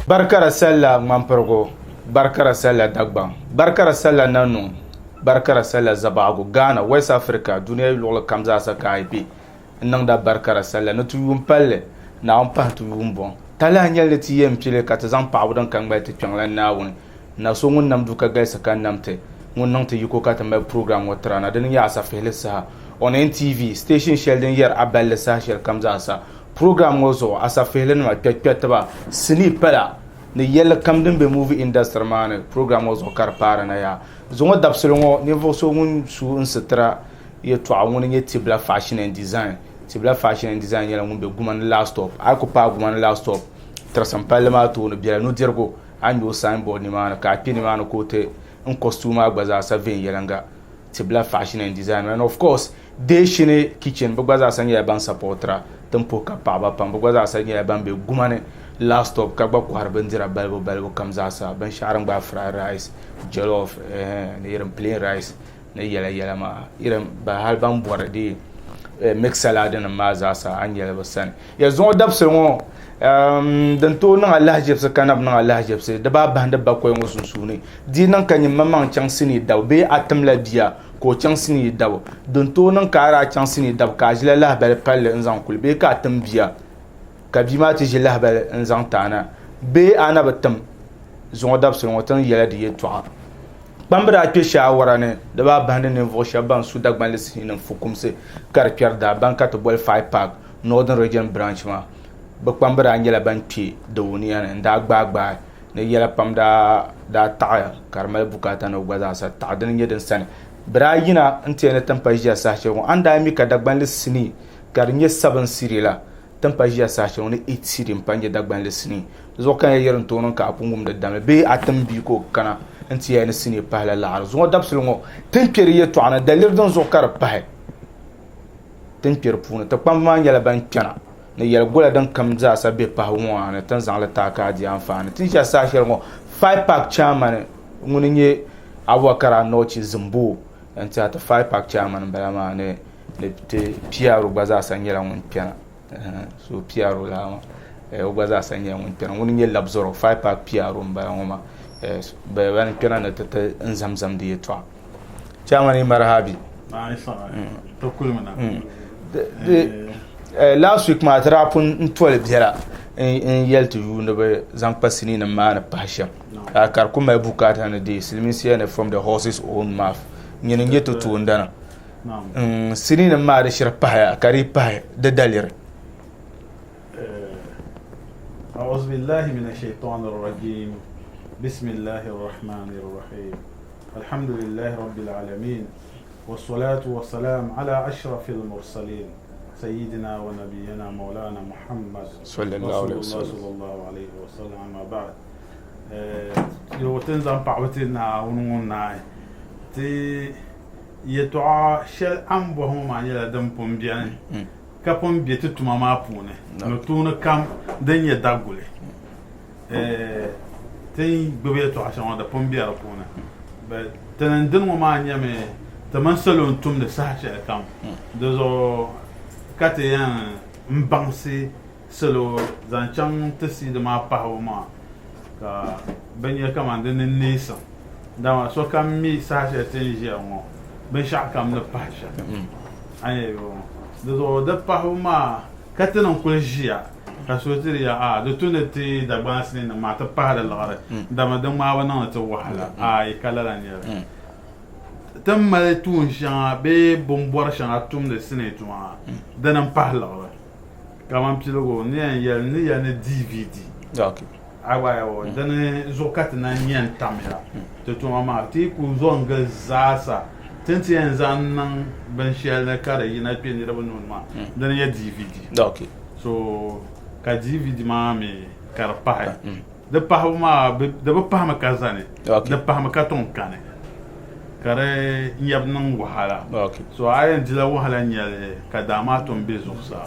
barkara salla mampergo barkara salla dagbang barkara salla nanu barkara salla zabago Ghana West Africa dunia lol kamza sa kaibi nang da barkara salla no tu yum palle na on pa tu yum bon tala nyal ti yem pile kat zan pa wudan kan ba ti panglan na won na so ngun nam du ka gal sa kan namte ngun nang te yuko kat ma program watrana den ya sa fele sa on NTV station shell den yer abal sa shell kamza sa program wozo asa fele ma pet ba sini pala ne yel kam den be movie industry man program wozo kar para na ya zongo dabselongo niveau so ngun su unsetra ye to awon ye tibla fashion and design yela ngun be guman last stop ako pa guman last stop trasam palma to no biela no dirgo anyo signboard ni man ka pini man ko te un costume agbaza sa ven yelanga tibla fashion and design and of course de shine kitchen bagbaza sa ya ban supportra tempo ka pa ba pam bagbaza sa ya ban be gumane last stop ka ba ko har bandira balbo kamza sa ban sharan ba fried rice jollof ne irin plain rice ne yela ma irin ba hal ban bordi mix salad na maza sa an yela basan ya zo dabse ngo dan to nan Allah jebse kanab nan Allah jebse da ba banda ba ko ngo susune di nan kan mamman chan sini daw be atam la dia ko chan sini daw dan to nan kara chan sini daw ka jila la bal palle nzan kul be ka tam biya ka bi ma ti jila bal nzan tana be ana batam zo dabse ngo tan yela di yetwa bambara ke shawara ne da ba banda ne vo shaban su dagban le sinin fukumse kar pierda banka to bol 5 pack northern region branch ma ba bambara ngela ban pi da woniya ne da gbagba ne yela pam da ta karmal bukata no gwaza sa ta dan yedin san brayina ante ne tampajiya sa she on anda mi ka dagban le sini kar nye 7 sirila tampajiya sa she on 8 sirim panje dagban le sini zo kan yerin tonon ka apungum da dame be atambi ko kana انت يا نسني بحال العرض زو دابسلو تنبير يتو انا دليل دون زوكار باه تنبير بون تقام ما يلا بان كنا ني يلا غولا دان كم زا سبي باه مو انا تنزان لا تاكا دي انفان تنجا ساشر مو 5 pack chairman nguninye awakara nochi zumbu انت ات 5 pack chairman bala ma ne te piaro baza sanyela mun piana so piaro la ma o baza sanyela mun piana nguninye labzoro 5 pack piaro mbala ngoma be wan kena na tata nzamzam di etwa chamani marhabi to kulmana last week ma trapun ntole biara en yeltu no be zan pasini na mana pasha akar kuma bukata na di silmisiya ne from the horse's own mouth ngene ngeto tu ndana sini na ma da shirpa kari pa da dalir أعوذ بالله من الشيطان الرجيم بسم الله الرحمن الرحيم الحمد لله رب العالمين والصلاة والسلام على أشرف المرسلين سيدنا ونبينا مولانا محمد صلى الله عليه وسلم أما بعد لو تنزل بعوتنا ونونا تي يتوع شل أمبهم عن يلدم بومبيان كابون بيتو ماما بونه نتونا كام دنيا داغولي تي ببيتو عشان هذا بومبيا ربونا تنندن وما نيمه تمنسلون توم ده ساحه كام دوزو كاتيان مبانسي سلو زانچان تسي de ma pahoma ka benya kama den nisa dama so kam mi saaje tenjia ngo ben shakam ne pasha ayo dozo de pahoma katanon kuljia ka sotiri ya de tuneti da bansini na mata pahada lagare dama de ma wana to wahala ay kala lan ya tamma tun sha be bombor sha tum de sinetuma danan pahla kama mpilogo ni ya ne DVD okay awa yo dane zokat na nyen tamira to to mama ti ku zonga zasa tenti en zan ben shel na kare yina peni rabon ma dane ya DVD okay so ka DVD ma me karpa de pahuma de pahama kazane de pahama katon kane kare yab nan wahala okay so ayen dila wahala nyale ka dama ton bezursa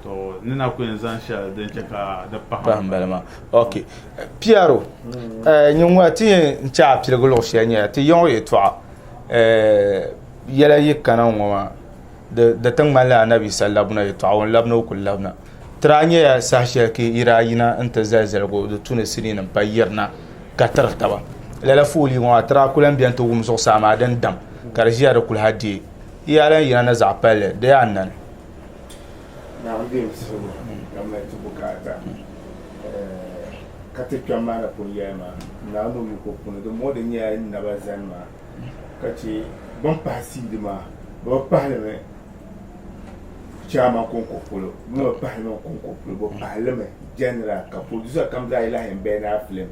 to nina koenzan sha den cheka da pahamba okay piaro nyungwa ti ncha pilgolo shanya ti yon yetwa yela yikana ngoma de tang mala nabi sallallahu alaihi wa sallam labna kul labna tira nyɛla saha ki yira yina n ti zalizaligu di tuni sinii nim pa yirina ka tiri taba lala fooli ŋɔ tira kuli n biɛni ti wum zuɣusaa maa din dam ka di ʒiya di kuli ha deei yɛla n yina ni zaɣ palli di yaa nani naam deem so gamna ti bukata ka ti kpɛm maa na pun yɛli maa naa nu mi ko puni di mɔdi nyɛla naba zani maa ka che bin pahi siidi maa bi pahilimi chairman konko polo bi pahilimi konko polo bi pahilimi general ka producer kam zaa yi lahi n bɛɛ naa film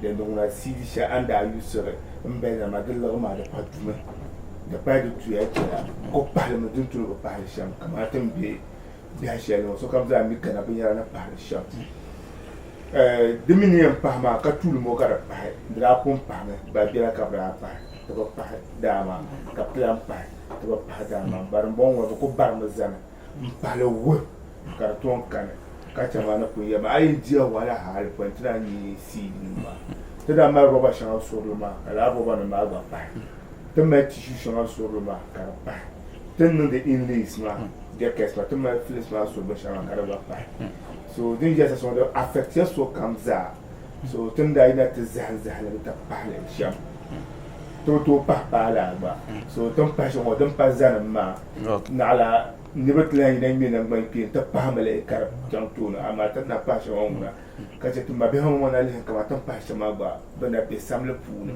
din di ŋuna siidi shɛli an daa yusiri n bɛɛ na maa di liɣi maa di pa dumi di pa di tuya chɛla ko pahilimi din tuni bi pahili shɛm kamar tin be biɛha shɛli ŋɔ so kam zaa mi kana binyɛra ni pahili shɛm di mini yɛn pahi maa ka tuuli ŋɔ ka di pahi di daa pun pahimi ba biɛla ka bi daa pahi ti bi pahi daa maa ka pilan pahi ti bi pahi daa maa bari n bɔŋɔ bi ku barimi zani n pahili wuhi ka di toon kani ka chɛ maa ni pun yɛ maa a yi diya wala haali pɔin ti daa nyɛ siidi nim maa ti daa mali roba shɛŋa surili maa ka laa roba nim maa gba pahi ti mali tishu shɛŋa surili maa ka di pahi ti niŋdi inlays maa jackets maa ti mali filis maa surili shɛŋa ka di gba pahi so din yɛ sasɔŋ di affectiya so kam zaa so tin daa yina ti zaham zahali ti pahili shɛm to pahi pahala gba so tin pahi shɛŋa din pa zanim maa naɣala niriba ti lan yina ŋmɛ nangbani kpeen ti pahimili ka di chaŋ tooni amaa ti na pahi shɛŋa ŋuna ka che ti ma bihi ŋɔ na lihi kama tin pahi shɛŋa gba bi na be samli puuni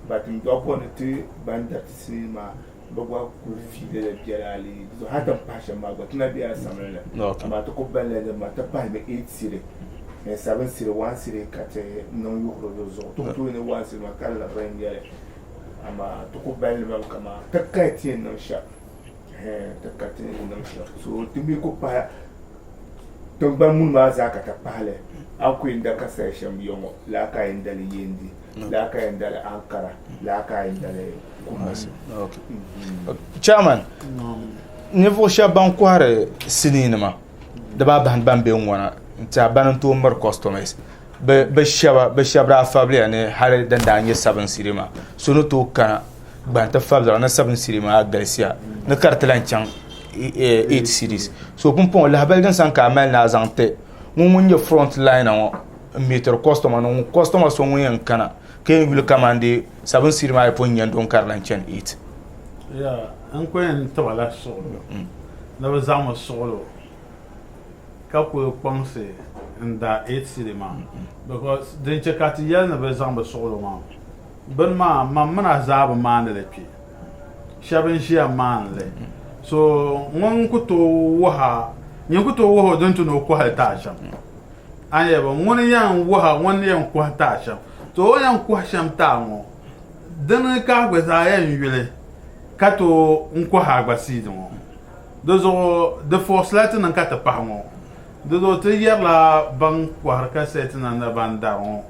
ba tin dɔɣu bɔni ti ban dariti sinii maa bi gba kuli fiilila biɛla ali so ha tin pahi shɛŋa maa gba ti na biɛla samli ni amaa ti ku balila di maa ti pahimi 8 siri 7 siri 1 siri ka ti niŋ yuɣuri di zuɣu ti ku tooi ni 1 siri maa ka libiri n yɛli amaa ti ku balli mam kama ti kali ti yɛn niŋ shɛm ti ka ti yɛn niŋ shɛm so ti mi ku pahi tingbani muni maa zaa ka ti pahili an ku yɛn da ka sali shɛm yɔŋɔ laa ka yɛn dali yendi laa ka yɛn dali ankara laa ka yɛn dali kumasi chairman ninvuɣu shɛba ban kɔhiri sinii nima di baa bahini ban be ŋɔna n tiɛha ban n tooi miri customers bi shɛba daa fabiliya ni hali din daa nyɛ 7 siri maa so ni tooi kana gban ti fabilira ni 7 siri maa galisiya ni ka di ti lan chaŋ 8 series so pumpɔŋ lahabali din san ka a mali ni a zaŋ ti ŋun nyɛ front line ŋɔ n meetiri customer ŋun customer so ŋun yɛn kana ka yɛn yuli kamandi 7 siri maa pun yɛn don ka di lan chani 8 n ku yɛn tiba la suɣulo ni bi zaŋmi suɣulo ka kuli kpaŋsi n da 8 siri maa because din chɛ ka ti yɛli ni bi zaŋ bi suɣulo maa bini maa man mina zaa bi maandi li kpe shɛba n ʒiya maandi li so ŋun ku tooi wuha nyɛ ku tooi wuha din tu ni o kɔhili taa shɛm an yɛ ba ŋun yɛn wuha ŋun yɛn kɔhi taa shɛm to o yɛn kɔhi shɛm taa ŋɔ dini ka gba zaa yɛn yuli ka to n kɔhi agba siidi ŋɔ di zuɣu di fɔsila ti niŋ ka ti pahi ŋɔ di zuɣu ti yɛrila ban kɔhiri kasɛti na ni ban dari ŋɔ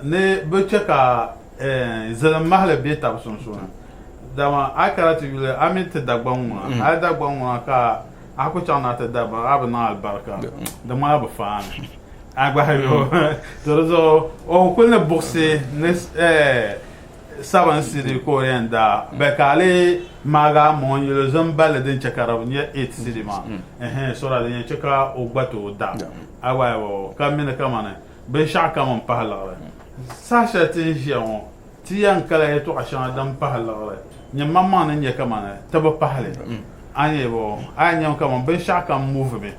ni bi chɛ ka zilim mahali bɛ tabi sunsuuni dama a kana ti yuli a mi ti dagban ŋuna a dagban ŋuna ka a ku chaŋ na ti daba a bi niŋ alibarika di maa bi faani a gba yo to di zuɣu o kuli ni buɣisi ni 7 siri ko yɛn da bɛ ka ali maaga mɔn yuli zan balli din chɛ ka di nyɛ 8 siri maa sora din yɛn chɛ ka o gba ti o da a gba yo ka mini kama ni binshɛɣu kama n pahi liɣiri saha shɛli ti n ʒiya ŋɔ ti yɛn kala yɛltɔɣa shɛŋa din pahi liɣiri nyɛ maŋmaŋ ni nyɛ kama ni ti bi pahili a nyɛ bo a yɛn nyɛm kama binshɛɣu kam muvi mi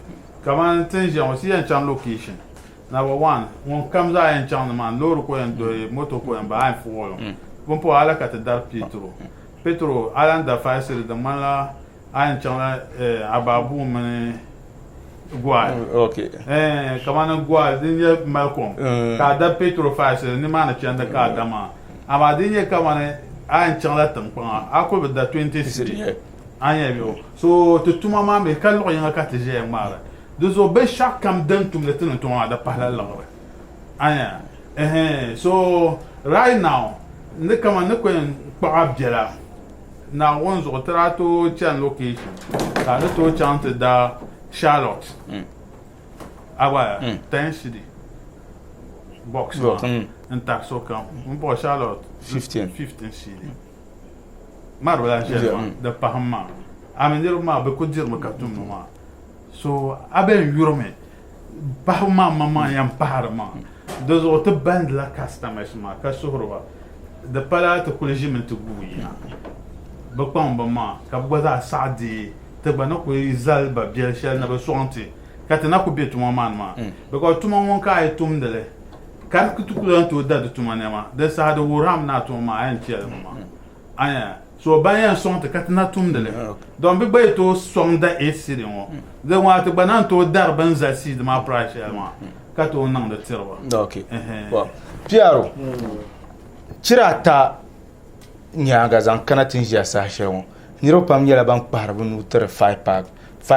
kama ti n ʒiya ŋɔ ti yɛn chaŋ location number 1 ŋun kam zaa yɛn chaŋ ni maa loori ko yɛn doyi moto ko yɛn ba a yɛn fuɣili bumpo ala ka ti dari petro ala n da 5 siri di ŋmanila a yɛn chaŋ la abaabuu mini gwal kama ni gwal din nyɛ malcolm ka a da petro 5 siri ni maa ni chɛndi ka a da maa amaa din nyɛ kama ni a yɛn chaŋ la tiŋkpaŋa a ku bi da 20 siri a nyɛ bi so ti tuma maa mi ka luɣu yiŋa ka ti ʒɛya ŋmaara di zuɣu binshɛɣu kam din tumdi ti ni tuma maa di pahila liɣiri a nyɛ so right now ni kama ni ku yɛn kpaɣa biɛla na ŋun zuɣu ti daa tooi chɛni location ka ni tooi chaŋ ti da Charlotte a gba 10 cedi box n tabi so kam n bɔ Charlotte 15 cedi mari bila ʒɛli di pahim maa a mi niriba maa bi ku dirimi ka tumdi maa so a bɛn yurimi paɣaba maa yan pahari maa di zuɣu ti bandila customers maa ka suhuriba di pala ti kuli ʒimi ti guuyi bɛ kpamba maa ka bɛ gba zaa saɣidi ti gba na kuli zali ba biɛli shɛli ni bɛ sɔŋ ti ka ti na ku be tuma maa ni maa because tuma ŋɔ ka a yi tumdili ka ti kuli yan tooi da di tuma nɛma di saɣidi wurim na tuma maa a yɛn chɛli maa aya so ban yɛn sɔŋ ti ka ti na tumdili donc bɛ gba yi tooi sɔŋ da 8 siri ŋɔ di ŋɔ ti gba na tooi dari bin za siidi maa price shɛli maa ka tooi niŋdi tiriba okay Piaro chira ata nyaanga zaŋ kana tin ʒiya saha shɛli ŋɔ niriba pam nyɛla ban kpahari bɛ nuu tiri 5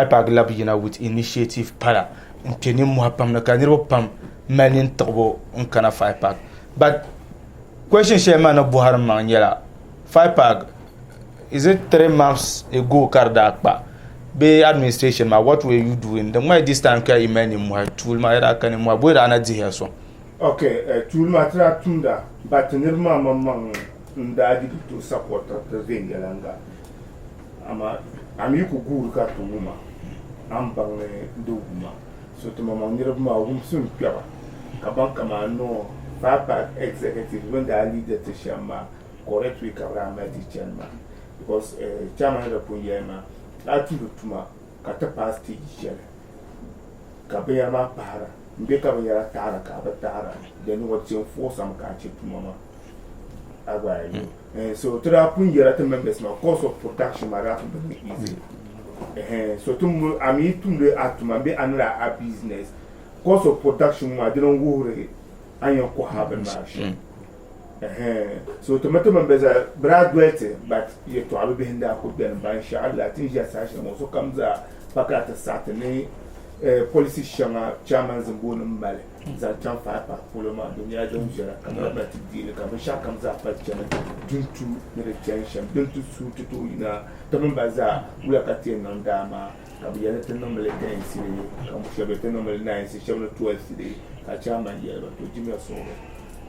pack labi yina with initiative pala n kpe nimmohi pam ni ka niriba pam mali nintiɣibo n kana 5 pack but question shɛli maa ni bɔhari maŋ nyɛla 5 pack is it 3 months ago ka di daa kpa be administration ma what were you doing the why this time ka yi mali nimmohi tuuli maa yɛda ka nimmohi boi daa na dihiya sɔŋ okay tuuli maa tira tumda but niriba maa maŋ n daa digi to support ta viɛnyɛlanga ami ku guuri ka ti wuma an baŋni di wuma so ti maŋ niriba maa wumsi n kpɛba ka ban kama no 5 pack executive bin daa leader ti shɛm maa correct way ka bi daa mali ti chɛni maa because chairman da pun yɛli maa daa tumdi tuma ka ti paai stage shɛli ka binyɛra maa pahara n be ka binyɛra taɣara ka bi taɣara then what ti force am ka a chɛ tuma maa agwaye so to da pun yɛra ti members maa course of production maa daa pun bi easy so tum ami tumdi a tuma be anira a business course of production maa dina wuhiri an yɛn kɔha bin maa shɛm so tomato members are graduate but ye to abu bihin da ku ben ban sha Allah tin ya sa shi so kam za baka ta sata ne policy shama chairman zambon mbale za tan fa pa poloma dunya don jira kamar ba ti dile kamar sha kam za fa jana duntu ne da tension duntu su to ina to member za wula ka tin nan dama ka bi yana tin nan mele kan sire kam shabe tin nan mele 9 si shabe 12 sire ka chairman ya ba to jimi so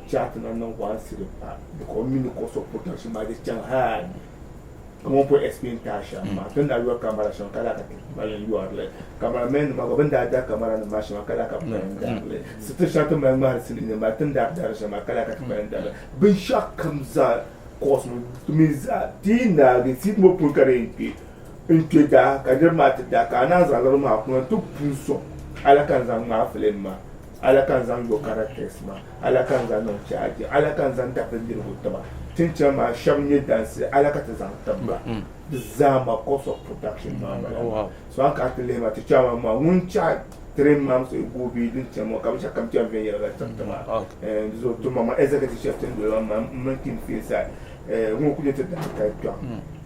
chat na no one sire pa because mini course of production ma de chan hard comment on peut expliquer tasha ma tunda yo camera shon kala ka balen yo arle cameraman ma go benda da camera na ma shon kala ka benda c'était chat ma ma sire ne ma tunda da shon ma kala ka benda bin shak kamza course to me za tina de sit mo pour kare in da ka dir ma ta da ka na zalar ma kuma to punso ala kan zan ma film ma ala kan zan yo characters ma ala kan zan no charge ala kan zan da bin dir hutba tin ce ma shamne dance ala ka ta zan tabba the zama course of production ma so an ka tele ma ta chama ma mun cha 3 months ago bi din ce mo ka ba kam ce ben yara ta ma zo to ma executive chef tin do ma mun kin fi sa mun ku ta da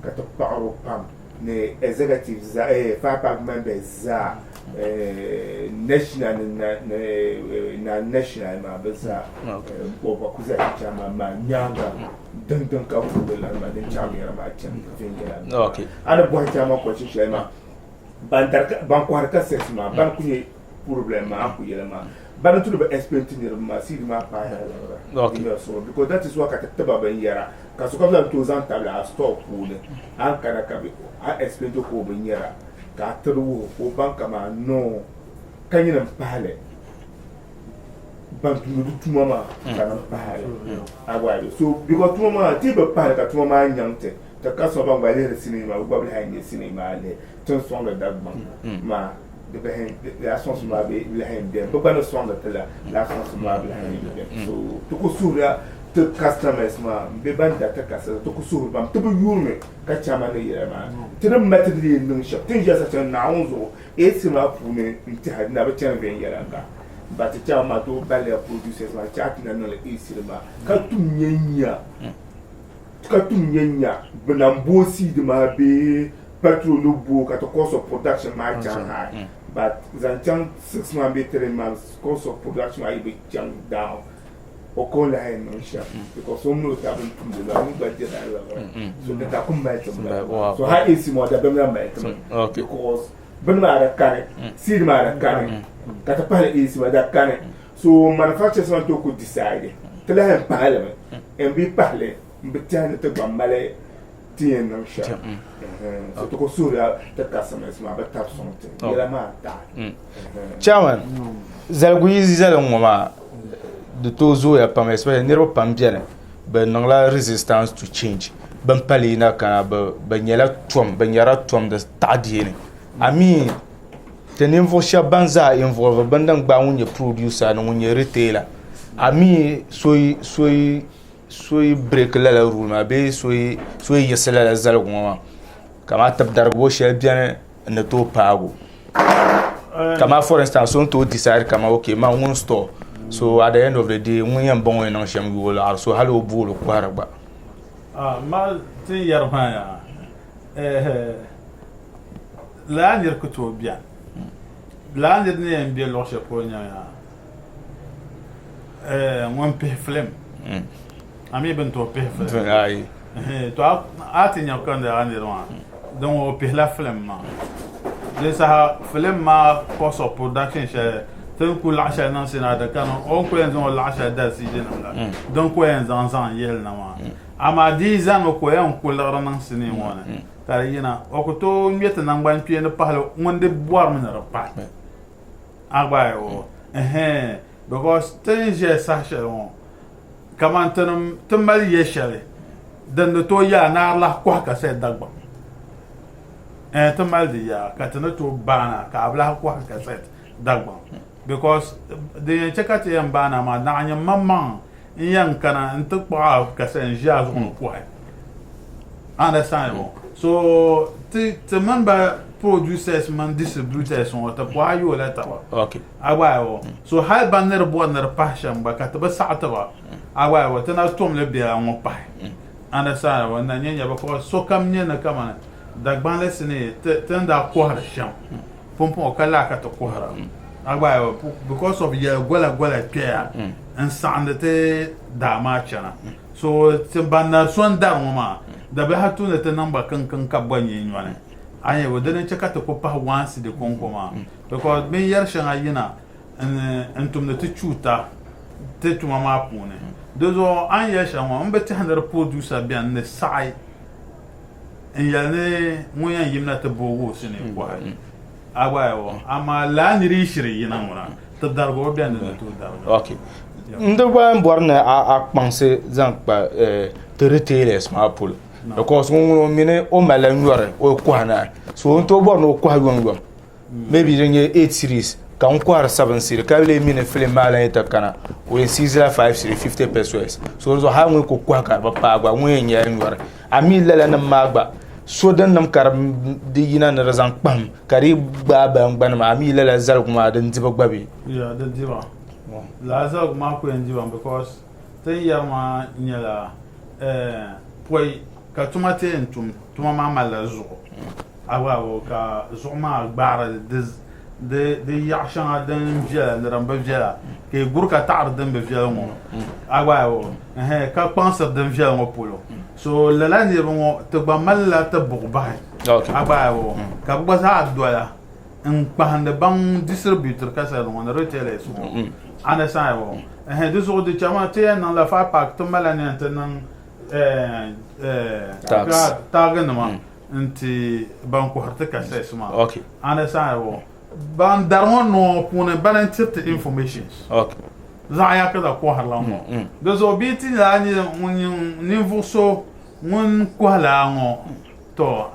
ka ta paro pam ne executive za 5 pack members za national na national ma baza ko ba ku za ta ma nyanga dan ka ku da ma dan chama yara ma can fin gida okay ana bo ta ma ko shi ma ban ko harka ses ma ban ku ne problem ma ku yela ma ban tu ba experience ni ma si ma pa ya okay so because that is what ka taba ban yara ka so ka to zan tabla stop ku ne an kana ka bi a experience ko ban yara ka tru ko ban kama no kan yin pale ban tu tuma ma kana pale agwa so because tuma ma ti ba pale ka tuma ma nyante ta ka so ban ba le sinima ba ba ha ni sinima le ton so le dagban ma de ben la chance ma be la hen de ba no so la chance ma be la hen so to ko sura to customers ma be ban da ta kasa to ko sura bam to bu yurme ka chama ne yira ma tin matri nun shop tin ja sa tan na onzo e sima fu ne nti had na ba chan ben yira ka ba ta chama to bale producers ma chat na no le e sima ka tum nyenya benam bosi de ma be petrol no bo ka to cost of production ma chan high but zanchan 6 months be 3 months cost of production I be jump down o ko la hen no sha because some no ta bin tum de la mu budget ala so that come back so how is mo da be na back okay because ben ma da kane si ma da kane ka ta pale is ma da kane so manufacturers want to could decide tell hen pale en bi pale mbitiane to bambale tien nam sha so to ko sura ta kasama isma ba tab sonte yela ma ta chairman zalgu yizi zalan ngoma de to zo ya pam especially nirba pam biene be nangla resistance to change ban palina kana ba nyela tom de tadine ami tenim vo shabanza involve bandang ba unye producer na unye retailer ami soy break la rule ma be soy yesela la zalgu ngoma kama tab darbo shel biene ne to pago kama for instance on to decide kama okay ma one store so at the end of the day when yam bon en sham you will so halo bulu kwara ba ma tin yarma ya la ndir ko to bien la ndir ne en bien lo chapeau nya ya mon pe flem ami ben to pe flem ai to atinya kan da ndir wa donc o pe la flem ma de sa flem ma cost of production share تنقول العشاء نانسينا هذا كانوا أونكو ينزون العشاء ده سيجنا ولا دونكو ينزون زان يلنا ما أما دي زان أوكو ينقول لغرنا نانسيني وانا تارينا أوكو تو ميت نانبان بيان بحلو وندي بوار من الربع أغبايو because تنجي ساشة كمان تمالي يشاري دن تو يا نار لا كوكا سيد دغبا تمالي يا كاتنتو بانا كابلا كوكا سيد دغبا because the check yan bana ma na anya mamma yan kana ntukpa ka sen jazz on kwai understand so the member producers man distributors on ta kwa yo la ta okay awa so hal banner bo ner passion ba ka ta ba sa'ata ba awa ta na tom le bia on pa understand wa na nyanya ba ko so kam nyana kama dagban lesne tenda kwa sham pompon kala ka to kwa agba because of your gwala care and sandete dama chana so timbana son da mama da ba hatu na ta number kan kabanye nywane anye wodene cheka to ko pa once de konkoma because ben yar shanga yina entum na tuchuta tetu mama pune dozo anye shanga mbeti handar producer bien ne sai en yane moyen yimna te bogo sine kwa agbayo ama la niri shiri yina ngona to dargo bian de to dargo okay ndo ba mborna a kpanse zankpa te retailers ma pul because ngono mine o mala nwore o kwana so nto borno kwa yongom maybe renye 8 series kan kwar 7 series ka le mine film mala eta kana o 6 la 5 series 50 pesos so zo ha ngwe ko kwa ka ba pa gba ngwe nya nwore ami lala na magba so dan nam karam di yina na razan pam kari baba ngban ma ami la zal kuma dan diba gbabi ya dan diba la zal ma ko en diba because tay ya ma nyala poi ka tumate entum tuma ma mala zo awa ka zo ma gbara de yashan dan via le ramba via ke gurka tar dan be via mo awa ka penser dan via mo polo so la ni bon te ba mala te bugba okay abawo ka ba za doya en pahande bang distributeur ka sa on retailer so ana sa wo de so de chama te nan la fa pak to mala ni antenan tax ma anti banko harta ka sa suma okay ana sa wo ban daron no pone balance information okay za ya ka da ko harla mo de so biti la ni vuso mun kwala ngo to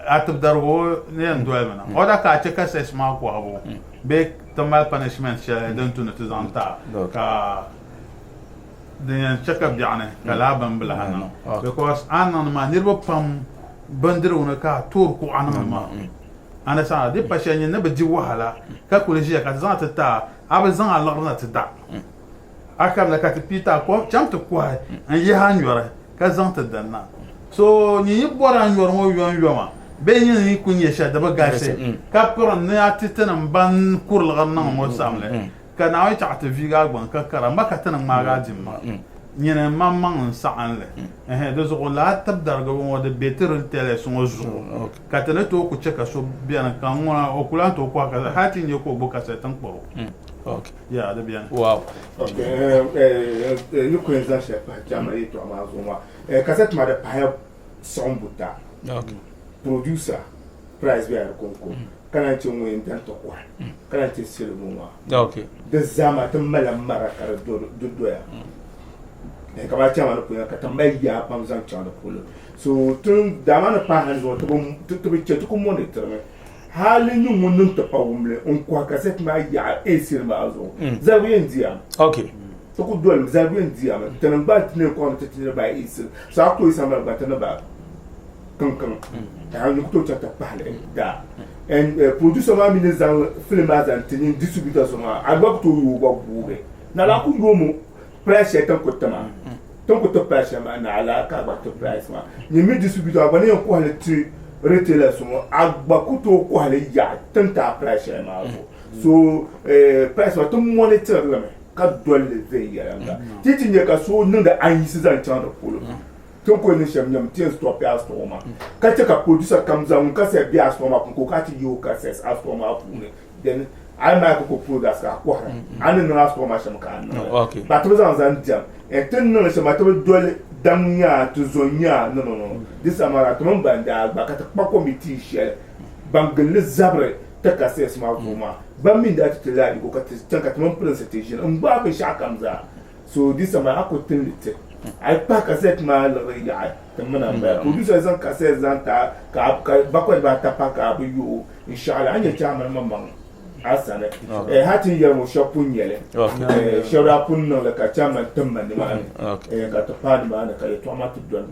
atub dargo ne ndoel mana oda ka cheka ses ma ko abo be tomal punishment sha don tu ntu zanta ka de cheka biane kala ban bla hana because anan ma nirbo pam bandiro na ka tur ko anan ma ana sa de pasha ne ba di wahala ka koleji ka zanta ta abazan alarna ta da akam na ka pita ko chamto ko an yi hanyora ka zanta danna so ni bora nyor mo yon be ni kunye sha da bagase ka pron ne atitana ban kurla ganna mo samle ka na wa ta viga gban ka kara maka tan ma ga dimma ni ne mamman sa'an le de zo la tab darga mo de beter tele so zo ka tan to ku cheka so bien kan ngona okulan to ko ka hati ni ko boka sa tan ko okay yeah de bien wow okay you ko enza chef jama ito amazo wa cassette ma de pa soŋ buta Okay. producer price bɛ konko kana ce ŋun dan to kwa kana ce silmu ma Okay. da zama ta mala mara kar do doya e ka ba chama no punya ka tambai ya pam zan chama polo so tun da mana pa han zo to be ce to ko monitor me halin yin mun ta pa wumle on kwa ka set ma ya e sir ma zo zabu yin dia Okay. to ko dole zabu yin dia ma tan ba tin ko on ta tin ba e sir so ko isa ma ba tan ba kan ta hannu ko to ta pa le da and producer ma mi ne zan film azan tin distributor so ma agba to yo ba buwe na la ku yo mo pressure tan ko tama tan ko to pressure ma na ala ka ba to price ma ni mi distributor ba ne ko quality retailer so mo agba ku to ko hale ya tan ta pressure ma so price ma to monitor la me ka dole zai ya nga titin ya ka so nan da an yi su zan can da polo tun ko ni shem nyam tin stop ya store ma ka ce ka producer comes on ka se bi store ma ko ka ti yo ka se store ma pu ne then I ma ko produce ka ko ha an no store ma shem ka no Okay. ba to zan jam e tin no shem ma to dole dan ya to zonya no this amara to man banda ba ka ta pa committee share bangal zabre ta ka se ma ko ma ban min da ta tala ko ka ta ka man presentation in ba ka sha kamza so this amara ko tin lit ai pa cassette ma la ya tamana ba producer zan cassette zan ta ka ba ko ba ta pa ka bu yo inshallah anya chama mamman asane hatin ya mo shopun yele shawra pun no la ka chama tamma ni ma ka ta pa ni ma na ka to ma tu don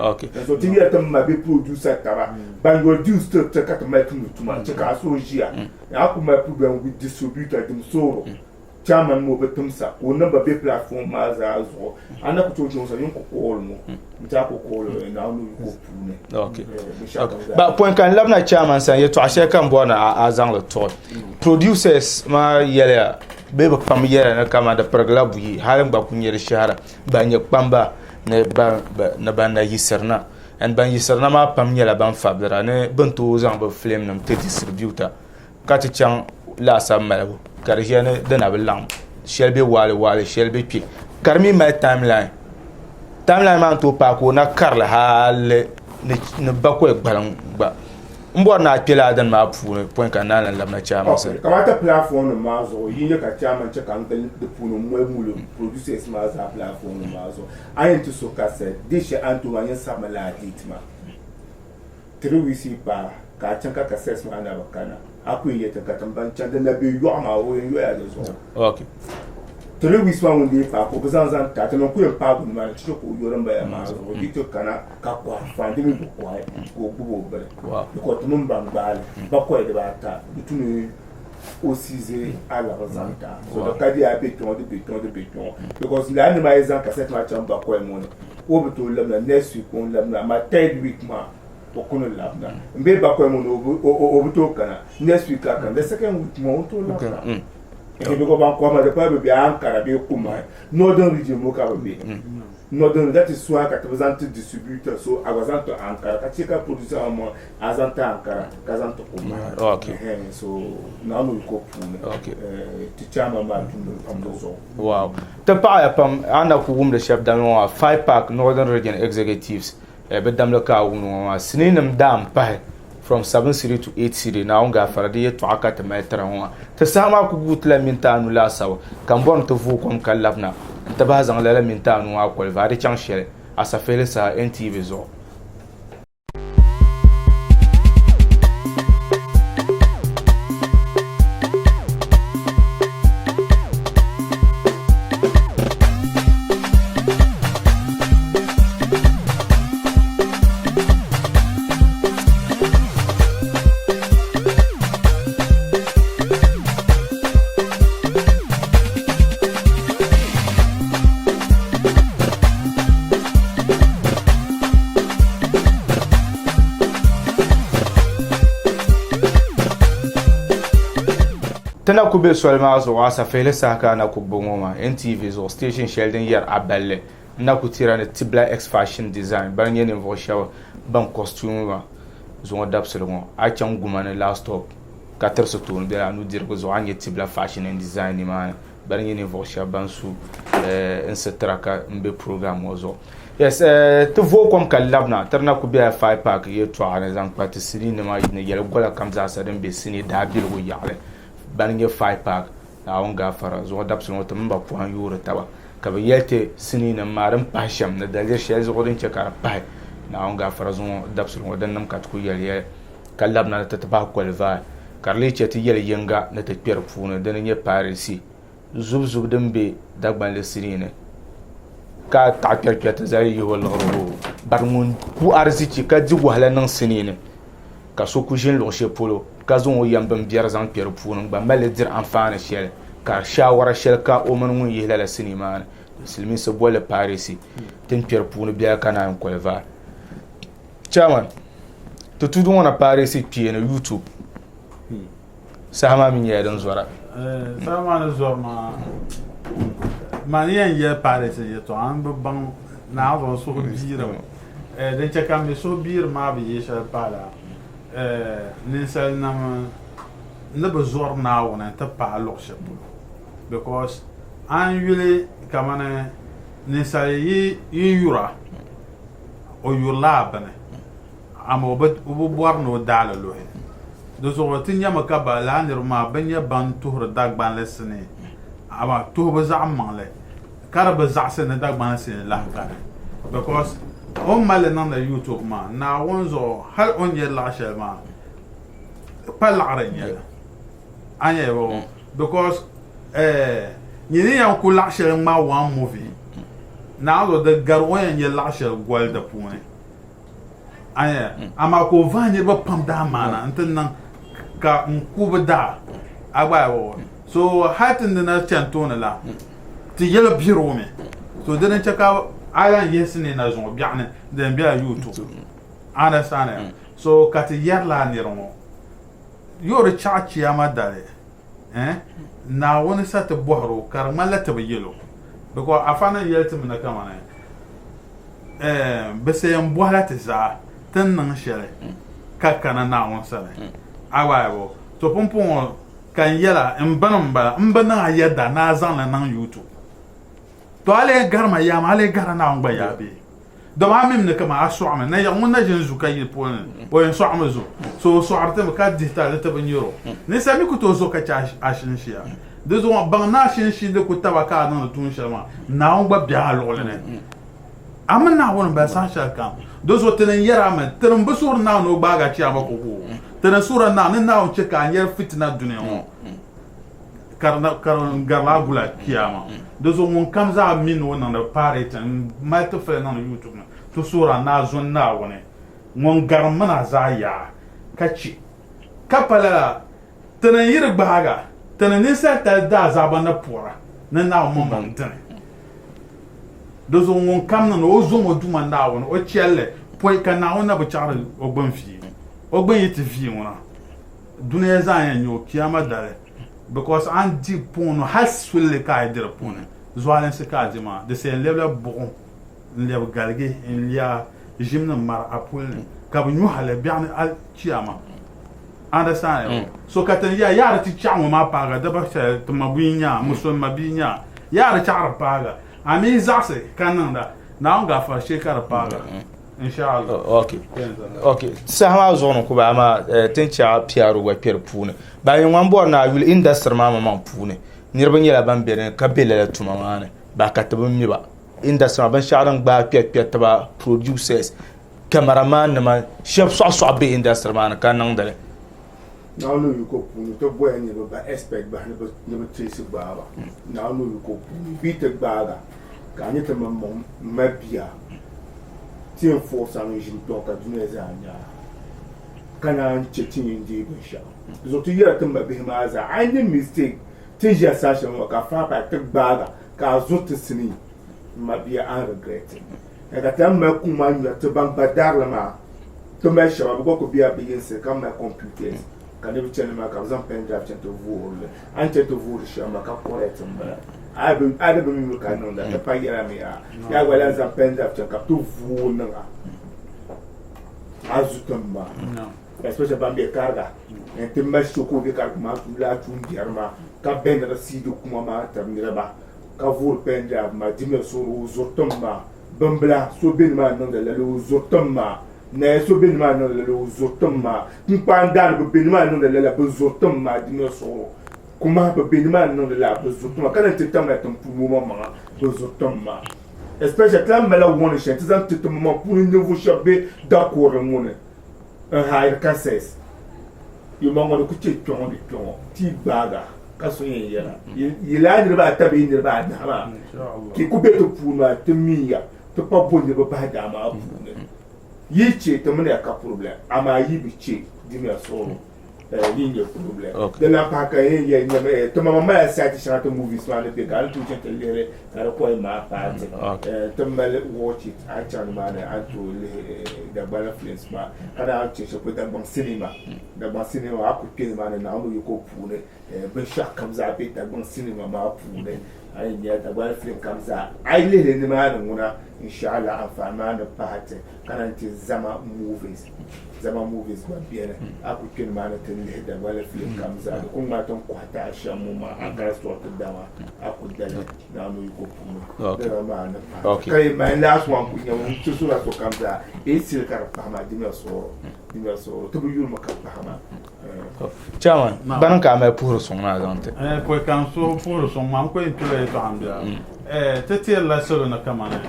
Okay. so tin ya tamma be producer ta ba ban go do to ka ta mai tunu tuma ka so jia ya ku mai problem with distributor dim so chairman mo betumsa o number be platform ma za zo ana ku to so yin ko ko mo ta ko ko na no ko pune Okay. Ba point kan labna chairman san ye to ashe kan bona azan le to producers ma yele be ba pam yele na kama da pragla buyi halin ba kun yele shahara ba nye pamba ne ba na yisarna en ban yisarna ma pam yele ban fabdara ne ban to zan ba film nam te distributor ka ti chang la sam malabo karjene dana bilang shelbe wale shelbe pi karmi my timeline ma to pa ko na karla hal ne bakwe gbalang ba mbo na pela dan ma pu point kan na lamna chama sa kamata platform ma zo yin ka chama che kan de puno mulo producers ma za platform ma zo ayen to so ka se dishe antu anya samala ditma triwisi pa ka chanka ka ses ma na bakana akwai yata ka tamban can da na bi yo ma wo yo ya zo okay triwisi ma wonde pa ko bazan ta ta no ku pa gun ma ci ko yo ran ba ya ma zo dito kana ka kwa fa de mi ko ai ko bubo bale ko to mun ban bale ba ko de ba ta bitunu osize ala bazanta so da kadi a beton because la animal is an cassette ma chamba ko e mon o beto lamna next week on lamna ma third week ma okono labna mbe ba ko mo o buto kana next week kan the second week mo to labna e be ko ban ko ma de pa be Ankara be kuma northern region mo ka be northern that is why ka represent distributor so I was to Ankara ka chika producer mo azanta Ankara ka zanto kuma okay so na no ko pune okay ti chama ma tun am so wow ta pa ya pam ana ku gum da shab da no 5 pack northern region executives be dam la ka wonu wa sininam dam pa from 7 city to 8 city na on ga farade to aka ta mai taran ta sama ku gutla min ta anu la sawa kan bon to fu kom kallabna ta ba zan la min ta anu akol vari chan shere asa fele sa NTV zo tana ku be solma zo asa fele saka na ku bongoma NTV zo station Sheldon yar aballe na ku tira ne Tibla X fashion design ban yen vo shawa ban costume ba zo dapselmo a can guma ne last stop 4 tourne de la nous dire que zo anye Tibla fashion and design ni man bari yini voxia bansu in sitraka in be program ozo yes to vo kom ka labna tarna ku be 5 pack ye to ana zan pati sini ne ma ne yel gola kam za sa den be sini da bil go yale bari ye 5 pack na on ga fara zo dab sun wata mba po an yuro tawa ka be yelte sini ne maram pasham na dalje shi zo godin chekara pai na on ga fara zo dab sun wadan nam kat ku yel ka labna ta ba ko leva karli che ti yel yenga na te per puna den ye parisi zub din be dagban le sini ne ka ta ta zai yi wal ghuru bar mun ku arziki ka ji wahala nan sini ne ka so ku jin lo she polo ka zo o yambam biyar zan per puna ba male dir amfana shel ka shawara shel ka o man mun yi la sini man silmin so bole parisi tin per puna biya kana en kolva chairman to tudu wona parisi pie na youtube sama min ya dan zora sama na zorma man yan ya parisi ya to an ban na zo so bira den cha kam so bir ma bi yesha pala ninsal nam na bezor na wona ta pa lo shepu because an yule kamane ninsal yi yura o yula bane amo bet ubu bor no dala lo he do so tin yama ka ba la nir ma banya ban tuhur dag ban lesne ama tuh ba za le kar ba za se ne dag ban se la ka because on mal nan da youtube ma na wonzo hal on ye la shel ma pa la renya anya wo because ni yan ku la shel ma one movie na do de garwo ye la shel gol da pune anya ama ko vanye ba pam da mana antin nan ka nkubda agba wo so hatin na chantona la ti yela biro me so den chaka ala yesine na zo biane den bia youtube understand so kat yerla nirmo yore chachi amadare na woni sat bohro kar malata bayelo beko afana yeltim na kamane bese yan bohlata za tan nan shere kakana na won sale awawo to pompon kan yela mbana ayeda na zan na nan youtube to ale garma yama ale gara na ngba yabe do ma mim ne kama aso am na ya mun na jinzu kay pon o en so amazo so arte ka digital ta banyoro ne sami ku to so ka cha ashin shia de zo ban na shin shi de ku tabaka na tun shama na ngba bia lo ne amna won ba sa sha kan do zo tenen yara ma tenen busur na no baga chi abako ko tenen sura na na on che kan yer fitna dunya on karna garla bula kiyama do zo mon kamza min wona na pare tan ma to fe na youtube to sura na zon na wona mon garma na za ya kachi kapala tenen yir baga tenen ni sa ta da za ba na pora na mo man tenen do zo mon kam na o zo mo duma na wona o chelle poi kana wona bo chara o gbon fi o gbon yiti fi wona dunya za ya nyo kiyama dare because an di pono has sulle ka idira pono zoalen se ka dima de se level bon level galge in lia jimna mar apul ka bu nyu hale bian al kiyama understand so katan ya ti chamu ma paga da ba se to mabunya muso mabinya ya chara paga ami zase kananda na on ga fa shekara paga inshallah okay sahama zono ko ba ma tencha piaru wa pier pune ba yin wan bor na wil industry ma pune nirba nyela ban bere ka bele tuma mane ba ka tabu mi ba industry ban sharan ba piet ba producers cameraman ma chef so be industry man kan nan dale na no yu ko pune to boy ni ba expect ba ne ba trace ba na no yu ko pune bi te ba ga ka ni te mam mabia tien force en régime donc à d'une zanya kana chetin indi bisha zo tu yara tamba be ma za any mistake tija sasha mo ka fa pa te baga ka zo te sini ma bia an regret e ka tam ma kuma nyu te ban badar la ma to me shaba bo ko bia be yense kam na computer kan ne chene ma ka zan pen draft to vour an te to vour shama ka correct mba ada bemi ka non da pa yara mi ya wala za pen draft ka to vour na azutamba especially bambe karga te macho ko be karga ma la tun germa ka ben rasidu kuma ma tamira ba ka vol penda ma dime suru zotomma bambla so ben ma non de la zotomma na so ben ma non de la zotomma mpanda be ben ma non de la zotomma dime suru kuma be ben ma non de la zotomma kana te tamla tampu mo ma zotomma especially quand mela wona chez tu as tout moment pour une nouveau chabé d'accord mon un high cassesse il m'a dit que tu ton de ton ti baga kaso yera il a ni ba tabi ni ba dama ki ku beto pour ma te miya to pas bon ni ba dama pour yi ce te mun ya ka problème ama yi bi ce di me solo ligne problème de la paka ye to mama ya sa ti chante movies ma le pe gal tu chante lere kala ko ma pa to mele watch it a chan ma na anto le da bala flens ma kana ce ce ko da ban cinema a ku pe ma na no ko pune ben sha kam za pe da ban cinema ma pune ai ne da bala flens kam za ai le ne ma na nguna inshallah afama na pate kana ti zama movies ba biyana aku kin ma na tin da wala film kamza kun ma ton kwata shamu ma aka so ta dama aku dala na no ko puno da ma na kai ma last one kun ya mun su sura to kamza e sil kar fama dimya so to bu yul maka fama chaman ban ka ma pour son na dante po kan so pour son ma ko into le to ambia tete la solo na kamana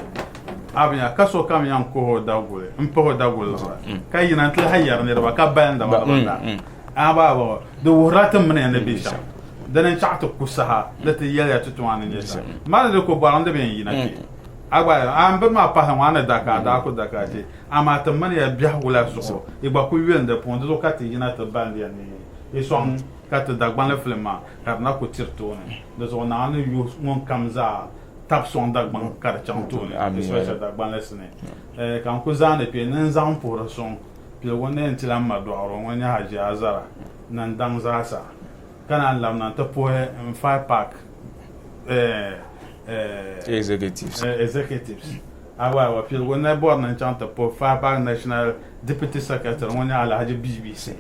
abnya kaso kam yan ko dagule mpo dagule kay nan tle hayar ne ba ka banda ba aba ba do wurata mun ne bi sha dan chaatu kusaha lati yala tutwana ne sha ma ne ko barande ben yina ki agba am be ma pa wana daka da ko daka ti ama ta man ya biya wala so e ba ku yende pon do ka ti yina ta bandi ya ne e son ka ta dagban le flema ka na ko tirto ne do so na ne yu mon kamza tap son dagban kar chanto ne especially dagban lesne kan ko zane pe nan zan pour son pe wona ntila ma do ro wona haji azara nan dan zasa kana lam nan ta po 5 pack executives awa pe wona board nan chanta po 5 pack national deputy secretary wona ala haji BBC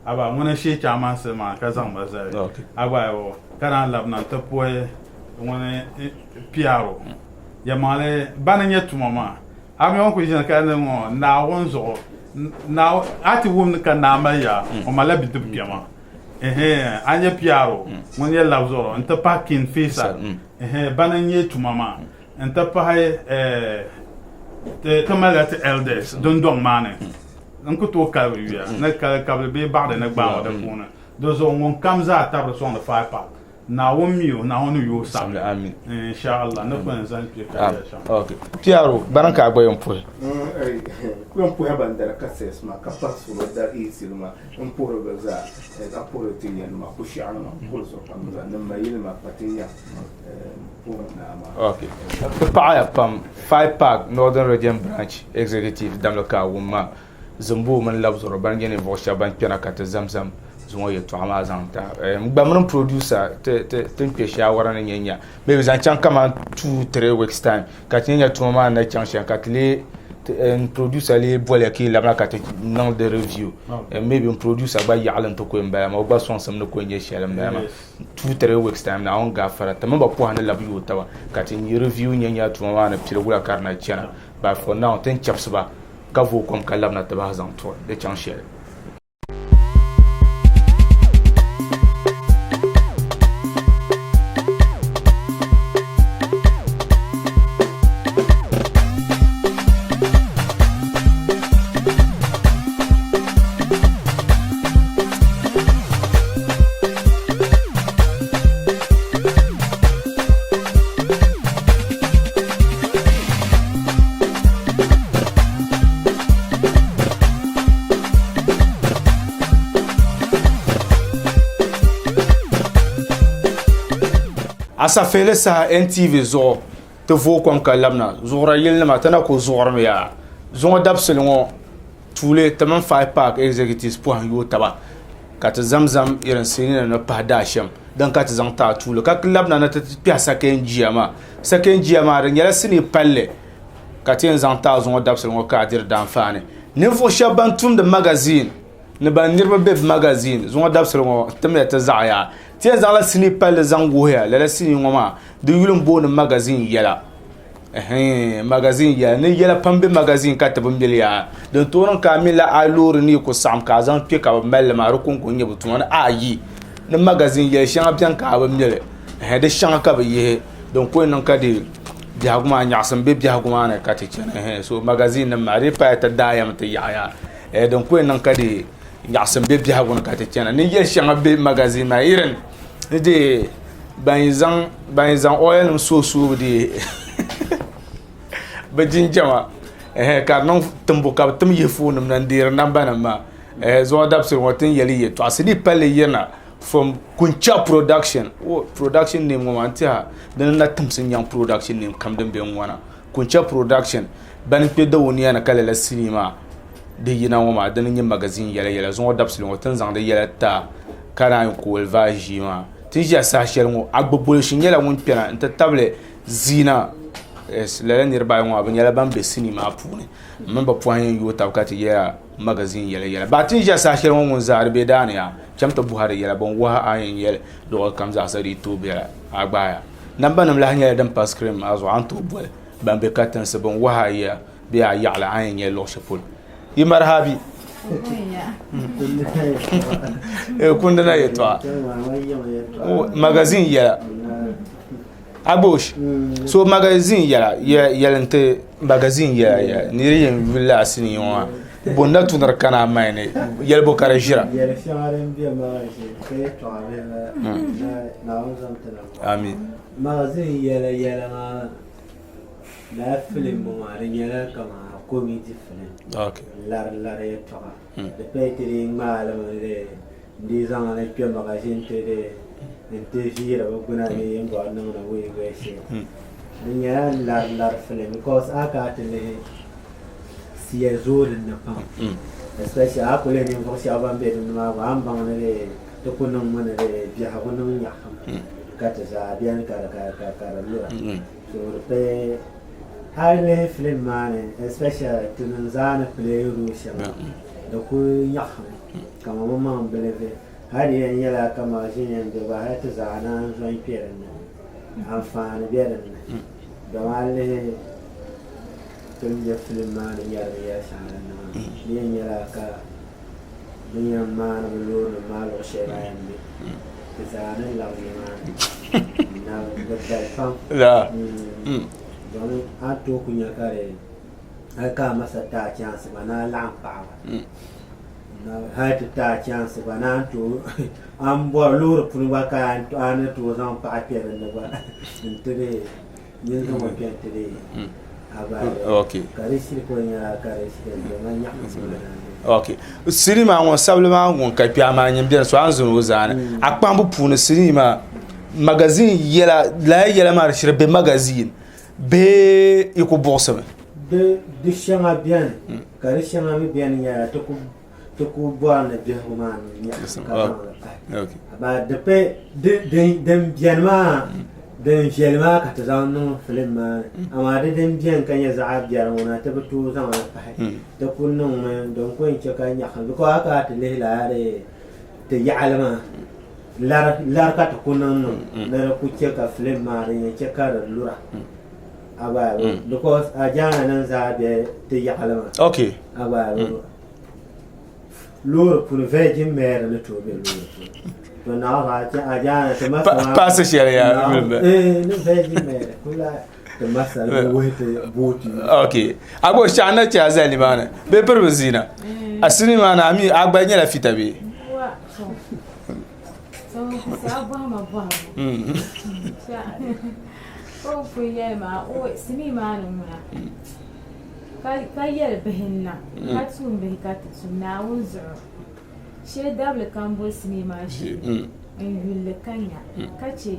aba wona she chairman sama ka zan bazai awa kana lam nan ta po wona piaro ya male bananya tumama ami on ko jina kan mo na wonzo na ati wum kan na maya o mala bidub kema anya piaro mon ya lawzoro nta pakin fisa bananya tumama nta pa te kamala te elders don mane nko to kalwiya na kal be ba'da na gba da kuna dozo won kamza tabra son da 5 pack na wonmiyo na wonu yo sam amin inshallah na ko nzan pe ka ya okay piaro baranka agba yompo ko yompo ya bandara ka ses ma ka pasu da isilma yompo roza da poro tinya ma ko shi'ana ma ko so kamza na mayil ma patinya okay paaya pam 5 pack northern region branch executive damloka wumma zumbu man labzoro bangene vosha ban pena kata zamzam zuwa yeto ama zanta gbamran producer te pe shawara ne nyanya maybe zan chan kama 2-3 weeks time ka tinya tuma na chan shan ka tele producer le bole ki la ka te non de review maybe producer ba yalan to ko mba ma ba son sam no ko nye shela mba ma 2-3 weeks time na on ga fara ta mba po hanela bi yotawa ka tinya review nyanya tuma na pile gula karna chana ba for now ten chaps ba ka vo kom ka labna ta ba zan to de chan shela asa fele sa NTV zo te vo kom ka labna zora yelna matana ko zorm ya zo dabselngo tule taman 5 pack executives po yo taba ka ta zamzam irin sinina na pada sham dan ka ta zanta tule ka labna na ta pia saken jiama ran yala sini palle ka tin zanta zo dabselngo ka dir dan fane ne vo shabantum de magazine ni ban nirba be magazine zonga dabsir ngo tamya ta zaaya ti zala sini pal zango ya la sini ngoma du yulum bo ni magazine yela magazine ya ni yela pambe magazine ka tabum ya don toron kamila alur ni ko sam ka zan pe ka mel ma ru kun kun yebu tun ayi ni magazine ya shanga bian ka ba mele de shanga ka ba ye don ko nan ka de biaguma nyaasam be biaguma na ka te chene so magazine na mari pa ta dayam te ya don ko nan ka de nyaasam be biaguna ka te chene ni ye shanga be magazine ma iren de banzan oil so de ba jinjama ka non tumbu ka tum yefu num nan dir namba na ma zo adapter wotin yeli ye to asidi pale yena from Kuncha production production name mo antia dan na tumsin yang production name kam dem be ngwana Kuncha production ban pe da woni yana kala la cinema de yina ma dan yin magazine yela zo adapter wotin zang de yela ta kana ko elvage ma tija sa shel ngo agbobol shin yela won pena nta table zina la nirba ngo abin yala ban be cinema puni man ba point yo ta ka ti ya magazine yala ba tija sa shel ngo zar be dani ya chamta buhari yala bon wa ayin yel do kam za sari to be agbaya nan banam la hanya dan pass cream azo anto bol ban be katan se bon wa ya be ya yala ayin yel lo shapul yi marhabi kundana yetwa magazine yala abush so magazine yala nte magazine yala ni yin villa sini wa bonna tunar kana mayne yel bo kare jira yel sharen bi magazine ke to avela na onzam tana amin magazine yala na la film mo mari yala kama comedy film okay lar to de petri mala de dizan na pe magazine te de interview ba kuna ne yin ba nan na we shi din ya lar film because aka tele siya zorin na pam especially akole ne ko siya ban be dun ma ba ban ne to kunun mana de biya kunun ya ka ta za biyan ka lo so pe hale film man especially tunun zana play rusha da ku ya kama mama beleve har yan yala kama jinin da ba ta zana zon fiye na amfani biyar da wale tun ya film ma da yar ya shara na yan yala ka yan ma na lo na ma lo shera yan bi ta zana lawi ma na da fam la don a to kunya kare aka masa ta chance ba na lampa na hata ta chance ba na to an bo lura pun ba ka to an to zan pa apere ne ba intire yin zama ke intire aba okay kare shi ko nya kare shi da man ya okay sinima won sablema won ka pia ma nyim den so anzo zana akpambu pun sinima magazine yela ma shirbe magazine be iko bossame de shanga bien kare shanga mi bien ya to ku boan de human ya okay ba de pe de bien ma de jelma ka ta zanu film ma amma de bien kan ya zaab jar wona ta butu zama pa da kunnun ma don ko in ka nya kan ko aka ta lehla re te ya'lama lar ka ta kunnun na ku ce ka film ma re ce ka lura aba because ajana nan zaabe te ya'lama okay aba lure pour virgin mère le trouver lure to na va ajana te masa passe chere ya le virgin mère kula te masa le wete boti okay abo shana cha zali bana be perbezina asini mana ami agbanya la fitabe wa so sabo ma ba o fuye ma o sini ma nuna ka yel behinna ka tun be ka tun na unzo she double combo sini ma shi en ville kanya ka ce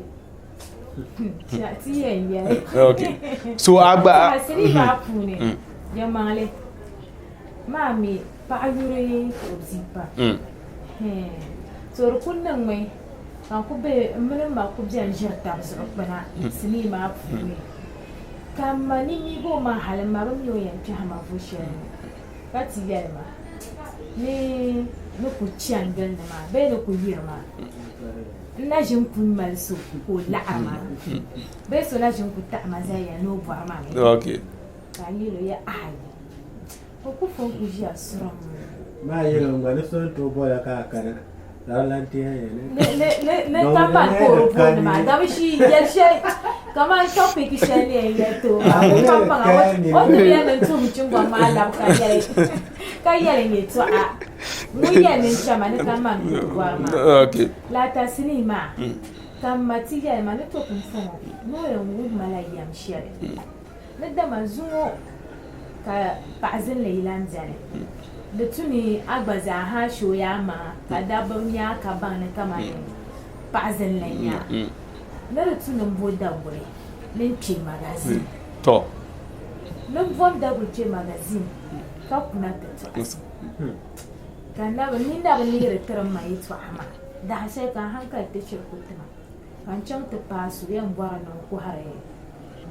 ya ti yen ya okay so agba sini ma pune ya male mami pa ayure ko zipa so kunnan mai kan ku be mun ma ku biyan jarta su bana sini ma pune kama ni go ma halin marum yo yan ta ma fushe kati yalma ni ni ku chɛni gindi maa bee ni ku yiri maa n na ʒin ku mali so ka o laɣa maa bee so na ʒin ku taɣama zaya ni o bɔri maa mi ka yɛlo ya ayi o ku fo ku ʒiya suram maa yɛlo gba ni so n tooi bɔla ka kana ne kamban koro bɔni maa dami shi yɛli shɛli kaman topic shɛli ni yɛn yɛli to o kamban o tumi yɛli ni tum chingɔn maa labi ka yɛli nyɛ tɔɣa ŋun yɛli ni chama ni kamban koro bɔri maa laata sini maa kamma ti yɛli ma ni to kun fɔŋɔ n'o yɛn wuli ma la yɛm shɛli ni dama zuŋɔ ka paɣa zinli yilan zani di tuni a gba zaa ha shooya maa ka dabba nya ka baŋ ni kama ni paɣa zinli nya ni di tuni n bo daguli ni n kpe magazin ni n bom daguli kpe magazin ka kuna ti tɔɣa ka ni nabi neeri tiri ma yi tɔɣa ma daha shɛli ka hankali ti chiri ku tima ka n chaŋ ti paasu yɛn bɔra ni n kɔhiri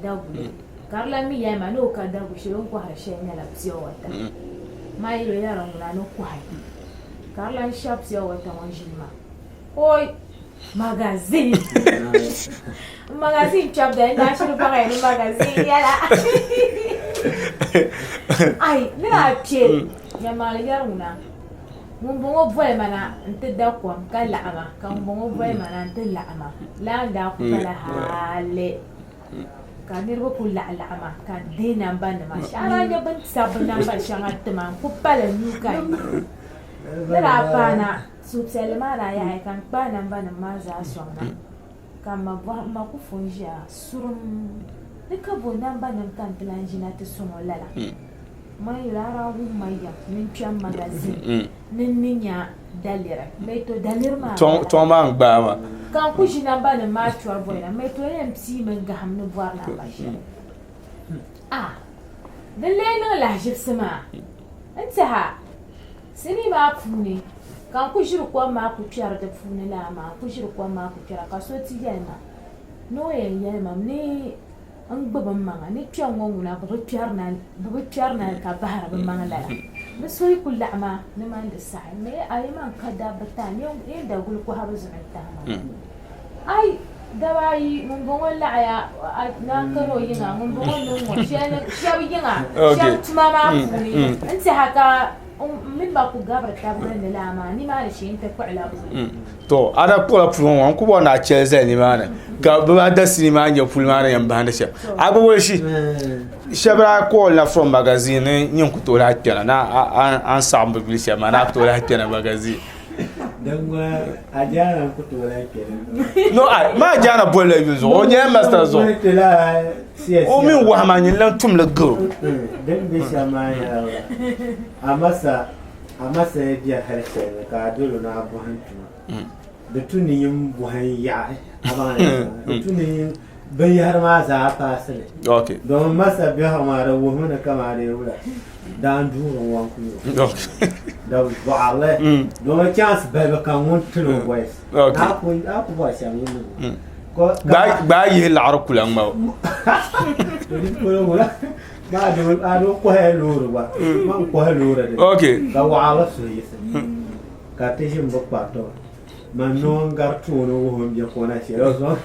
daguli ka di lan mi yɛli ma ni o ka daguli shɛli o n kɔhiri shɛli nyɛla pure water maa yilo yɛra ŋuna ni kɔhiri ka di lan shɛbi pure water ŋɔ ʒili ma oi magazin kpɛbi da nya shiri baŋa ni magazin yɛla ai ni na kpe yɛmaali yɛri ŋuna ŋun bɔŋɔ bɔli ma na n ti da kom ka laɣima ka ŋun bɔŋɔ bɔli ma na n ti laɣima laan daa ku bala haali ka niriba ku laɣima ka n deei namba nima shɛŋa nyɛ bin sabi namba shɛŋa tima n ku pali nuu ka ni daa paana suhupiɛlli maa daa yaɣi ka n kpaai namba nim maa zaa sɔŋna ka ma ku fu n ʒiya surum ni ka bo namba nim ka n ti lan ʒina ti sɔŋɔ lala ma yɛli ara wum ma yɛm ni n kpɛm magazin ni n ni nya daliri mai to daliri maa tɔŋ maa n gbaa ma ka n ku ʒi namba nim maa tɔri bɔyina mai to yɛn pii mi gahim ni bɔri namba shɛli di lee niŋ lahaʒibisi maa n tiɛha sini maa puuni ka n ku ʒiri kom maa ku kpɛri di puuni laa maa n ku ʒiri kom maa ku kpɛra ka so ti yɛli ma ni o yɛn yɛli ma ni n gbubi n maŋa ni kpɛŋ ŋɔ ŋuna bi bi kpɛri na ka bahiri bi maŋ lala ni so yi ku laɣima ni man di saɣi mi a yi man ka dabba taa ni yɛn daguli kɔhibu zuɣu tahima ai daba ayi ŋun bɔŋɔ laɣaya na karo yiŋa ŋun bɔŋɔ niŋ ŋɔ shɛba yiŋa shɛba tuma maa puuni n tiɛha ka min ba ku gabiri tabi ni laa maa ni maa ni shee n ti kpuɣila puuni to ada kpuɣila puuni ŋɔ n ku bɔri na chɛli zali ni maa ni ka bi daa sini maa nyɛ puli maa ni yɛn bahindi shɛba a bi wuli shi shɛba daa kɔɔli na from magazin ni nyɛ ku tooi lahi kpɛna na an saɣim bi bili shɛba maa na ku tooi lahi kpɛna magazin no maa jaana bɔli la yuli zuɣu o nyɛla masta zuɣu o min wahi maa nyɛ lan tum li garo a masa ya biya harshe ka dole na buhan tuma da tunin buhan ya da tunin bayar ma za a fasa ne don masa biya hamara wuhu na kama da ya wula da an duhun wanku yau da ba'ala don chance bai kan wun tuno wais na ku ba shi amin ba yi la'ar kulan ma ma do ko he luru ba man ko he luru de da wala so yisa ka te jim ba to man no ngar to no wo je ko na she so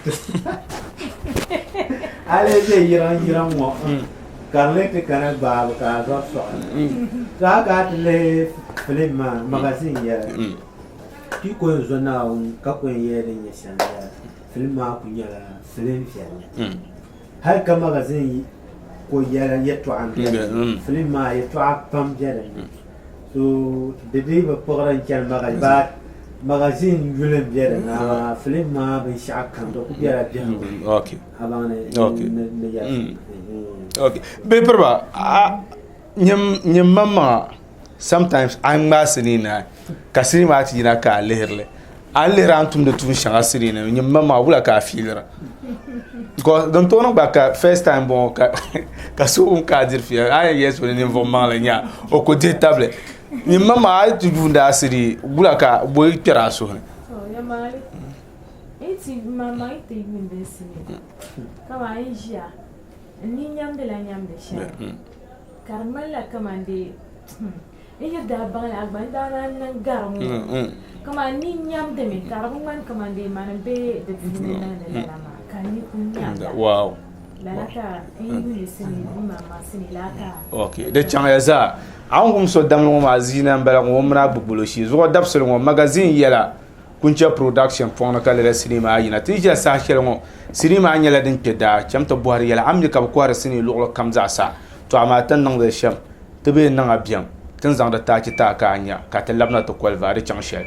ale je yiran mo karle te kana ba ka so so ka ka le film magazine ya ki ko zo na ka ko ye de ye shan ya film ma ku ya film ya har ka magazine ko yɛla yɛltɔɣa n film maa yɛltɔɣa pam biɛni so di dii bi puɣiri n chani magazin yuli n biɛni na film maa binshɛɣu kam di ku biɛla biɛhigu abaŋ ni yɛli bipiriba nyɛ maŋmaŋa sometimes an ŋmaa sinii na ka sinii maa ti yina ka a lihirili a lihiri an tumdi tuun shɛŋa sinii na nyɛ maŋmaŋa wula ka a fiilira don tono gba ka first time bon ka so un ka dir fi ay yes woni nin voma la nya o ko de table ni mama ay tu dunda asiri bula ka boy tera so ne ya mali eti mama ite min de sini kama injia ni nyam de la nyam de sha karmala kama de iya da bang la ban da nan garam kama ni nyam de mi garam man kama de man be de dinna na la ma kan ni kun nyam wow lalata ni sini mama sini lata okay de chang ya za an gum so dam no ma zina bala ngo mra bubulo shi zo dabsul ngo magazine yela kuncha production fona kala la cinema ayina tija sa shel ngo cinema anyala din keda chamta buhari yela amni ka ko sini lo kam za sa to amatan nang de sham tebe nang abiam tin zang da ta ci ta ka anya ka talabna to kwalva de chang shel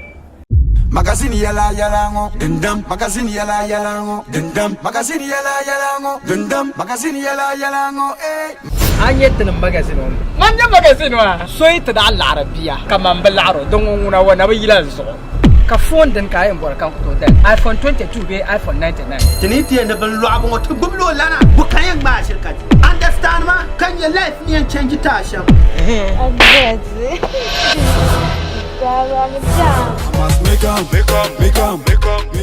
magazine yala yala ngo dendam magazine yala yala ngo dendam magazine yala yala ngo dendam magazine yala yala ngo anyetna magazine on manja magazine wa soyta da al-arabia kaman bil aro donguna wa nabiyila zo ka phone den ka yin bor kan to den iPhone 22 be iPhone 99 tiniti ne ban lo abon to gublo lana bu kayan ba shirka understand ma kan your life ni change ta sham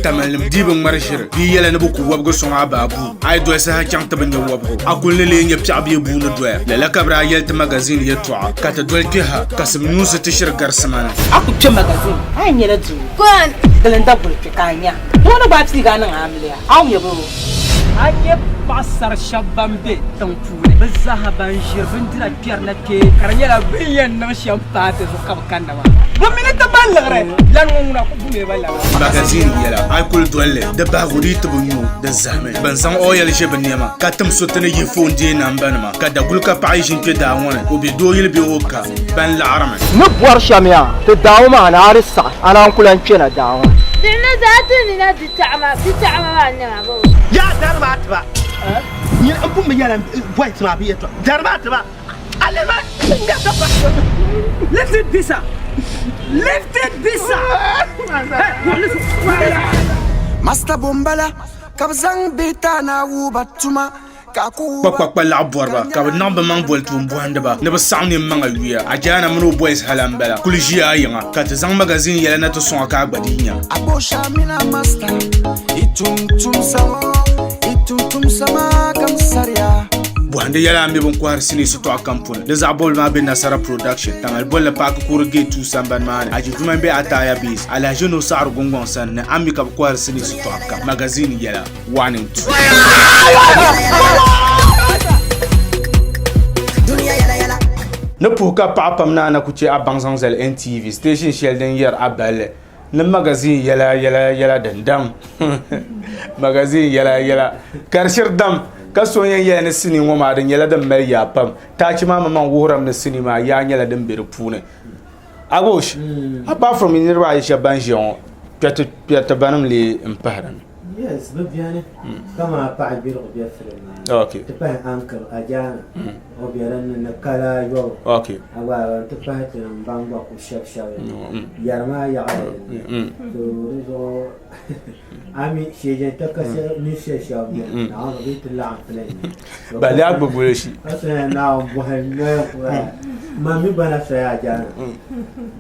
tamal mdibang marshir bi yela ne buku wabgo songa babu ay do sa chang tabanya wabgo akul le nyep chabi bu no do la kabra yelt magazine yetwa kata dol kiha kasam news tishir garsamana aku ce magazine ay nyela du kon dalan dabul fi kanya wona ba ti ganan amliya aw yebo anye pasar shabam be tan pule bizahaban jirbin dira pierna ke karanyala biyan na shampate zo kabkanda ma bomine tabalgre lan ngona ko bule bala magazine yela ay kul dolle de baguri tubunyu de zahme ban san oyel jeben nema katam sotene yifon de nambanma kada gulka paishin ke da wona obi doyel bi oka ban la arama nubwar shamia tadawma ana arisa ana kulan cena dawa dinna zatuni na ditama ma na ba ya darbat ba ni abun yala voice ma bi to darbat ba alema lift it bisa master bombala kabzang betana wubatuma Papa la borba ka namba man boltu mbwanda ba ne ba sawni manga wiya ajana mno boys halambala kulji ayanga ka tazang magazine yela na to son ka gbadinya abosha mina master itum sama kam saria buhande yala ambe bon kwar sini suto akampuna de zabol ma be nasara production tangal bolle pak kurge tu samban man aji duma be ataya bis ala jeno sar gongon san ne ambi ka kwar sini suto akam magazine yala 1 and 2 ne puka papam na kuche abangzang zel NTV station shell den yer abale ne magazine yala dandam magazine yala karshir dam kasoyen ya ne sini ngoma den yala den mer ya pam ta ci mama man woram ne sini ma ya nyala den bere pune agosh apart from in ra ya banjon piata banam li imparan yes bibiane kama pa bir biafre okay tepa ankar ajana obiaran na kala yo okay awa tepa tan bangwa ku shap yarma ya to rizo ami sheje takase ni sheshab na bit la plan bali agbo shi asa na bohanya kwa mami bana saya ajana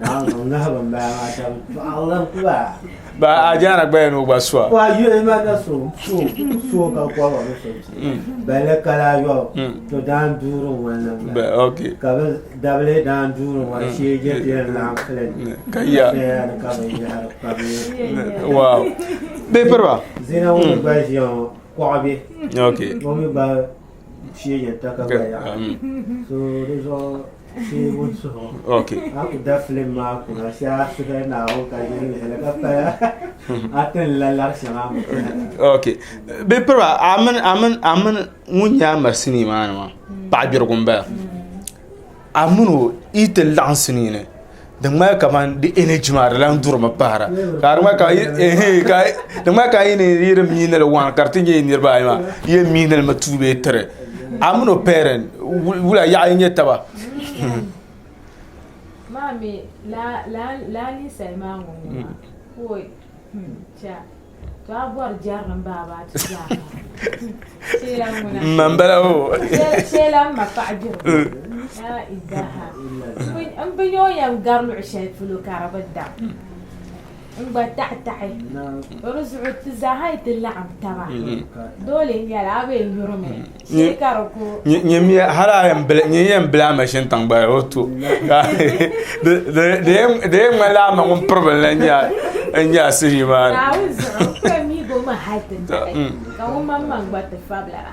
na ngaba ba ta Allah kwa ba ajana gbe no gba so wa yu e ma da so ka kwa wa so bele kala yo to dan duro wana ba okay ka dable dan duro wa sheje te la plan kaya ka ba ya wow be perba zina wo ba jion kwa bi okay wo mi ba sheje ta ka ba ya so rezo she won so okay aku da film ma ku na sha su da na o ka ni hele ka pa aten la la shama okay be perba amen munya marsini manama pa birgumba amuno ite lansini ne dama kaman di energy mar lan durma para karma ka dama ka ni yire minel wan kartinge nirba ma ye minel matube tere amuno parent wula ya yin taba mami la ni sai ma ngoma koi cha to abor jarran baba ta ja shela muna mambala o shela ma fa'jir ya idaha kun an bayo ya garlu 20 fulu karabada tahi ruzu'u tizahay til'am tama dole ya labe yurume shekaro ko nyemi hala yem bla machine tangba oto de mala ma un problème nya siri man awuzu ko mi go ma hatin ka wo mamma ngbatte fabla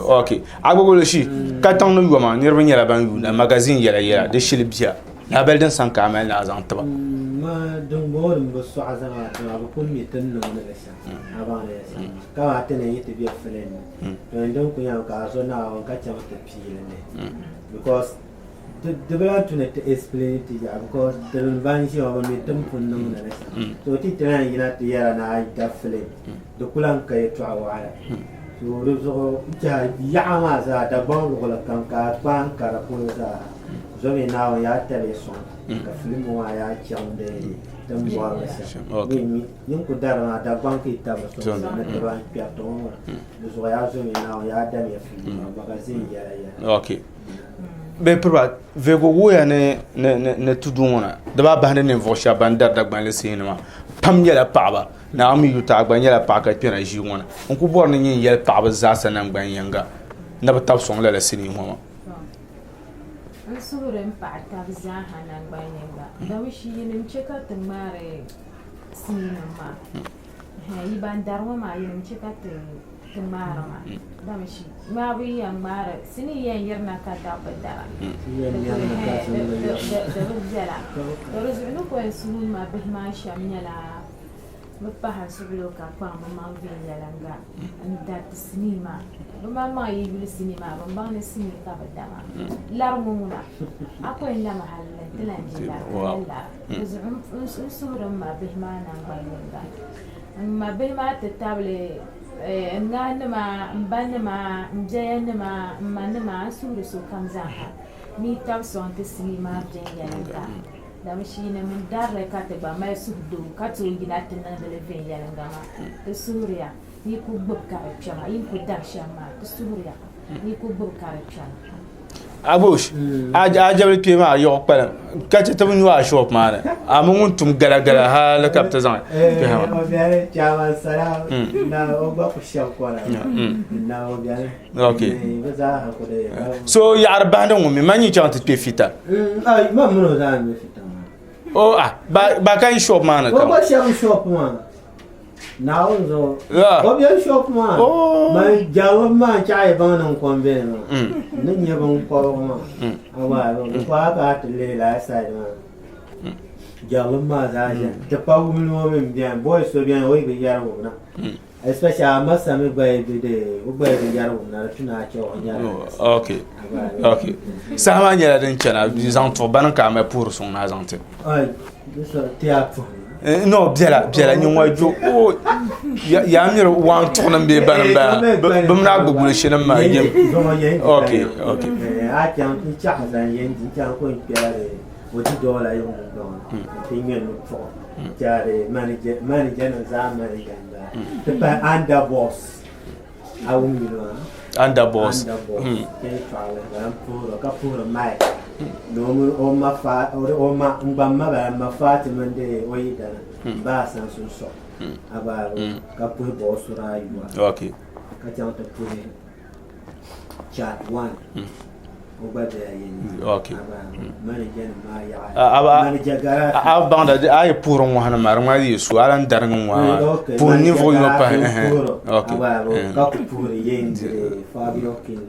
ok agogolo shi ka tang no yoma nirba nyala ban yuna magazine yala de shilbia la bel den san kamel na zan taba ما دنبور بسوا عزمات ما بكون ميتن ولا بس أبغى يسا كوا تني يتبي فلين عندهم كيا كاسونا وكاتشام تبيلني because the better to net explain it because the invention of a meeting for no one so it trying you not hear and I definitely the kulang kay to our so yama za da bon ko la kan ka pan kara ko za zo me now ya television ka film wa ya chambe dan wa sa ni yin ku dar na da ban ki ta ba so na da ban pi ato zo ya zo me now ya da ya film magazine ya okay be proba vego wo ya ne tuduna da ba ba ne vosha bandar da gban le sinema pam yela paaba na am yu ta gban yela pa ka pina ji wona on ku bor ni yin yel paaba za sa nan gban yanga na ba tab song la sinema Suren parta bizaha nan gbanyenga dawishi yin cheka tamare sinema iban darwa ma yin cheka tamara ma dawishi ma wi yan mara sini yan yerna ka da badara da rozunu ko sunu ma bihma shamnyala mapaha subulo ka kwa mama vi yalanga anda sinema mama yibil sinema mama ne sinema ka badama larmuna akwai inda mahalla tilanjila wala usura ma bihma na bayanga ma bihma tatable ngana ma mjayana ma suru so kamzaha mi tabson te sinema yalanga damshina min darre kataba mai subdu kato ginatin nan da lefin yalanga ma ta suriya ni ku bubka chama yin ku dashama ta suriya ni ku bubka chama abush ajabli pema yo pala kace tabu ni wa shop mana amun tum gala ha kapta zan o biare chama sara na o ba ku shop kwala na o biare okay baza ha ko de so ya arbanda ngumi manyi chanta pe fita ai mamuno da me fita oh ba kan shop mana ka ba shop mana now so o biare shop mana ma jawo ma chai ba nan kombe no nan ya ban ko ma awa ko aka tele la sai ma jawo ma za ja da pa mu no me bien boy so bien oi be yaro na especially amasa me ba de o ba de yaro na tuna che o nya okay sama nya den chana bizan to ban ka me pour son na zante ai so théâtre no biela nywa jo o ya mira wan to nan be ban ba bumna gbugulu shinan ma yem okay a tiang ti cha zan yen ti cha ko biela de wo ti do la yo do ti ngen no fo ja de manager na za manager the underboss underboss ke fala ram puro mai no mo ma fa o ma mbamma ba ma fati mande o yidana ba san so aba ka pu boss ra yuwa okay ka janta pu chat one okay manager ma ya manager gara banda ay pour on wana mar ma yi su alan darngon wa pour niveau yo pa okay ka pour yendi Fabio kin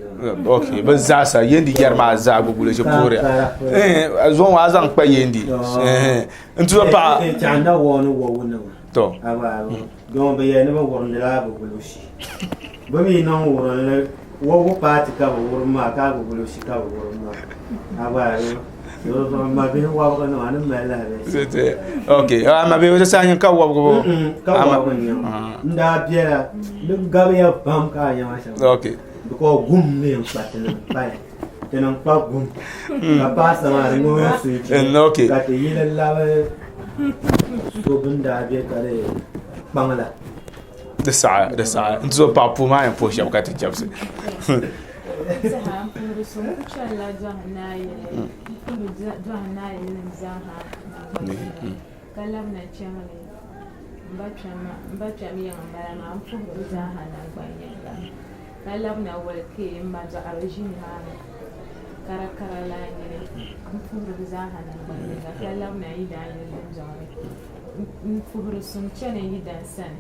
okay ba za sa yendi germa za gugule je pour zon wa zan pa yendi ntu pa chanda wono wona to aba don be yene ba worne la gugule shi ba mi non worne wo party ka wo ma ka gugule shi ka wo ma aba yo ma be wa ko no an mela c'était okay ma be wo sa nyen ka wo go ka wo nda biera dum gabe ya bam ka ya ma sha okay ko gum ne patena pai tenan pa gum ka pasa ma ngo su okay ka te yila la so bunda be kare bangala de saa nzo pa pour ma po sha ka te japse zaha pour so kuchala jahna ye zaha zaha ka labina chɛŋli n ba kpɛm yiŋ n bala maa n puhiri zaaha nangbani yinga ka labina walkee n ba dɔɣiri ʒi nimaani kara laa nyini n puhiri zaaha nangbani yinga ka labina yidaan yili dundoŋni n puhiri sum chɛni yidaan sani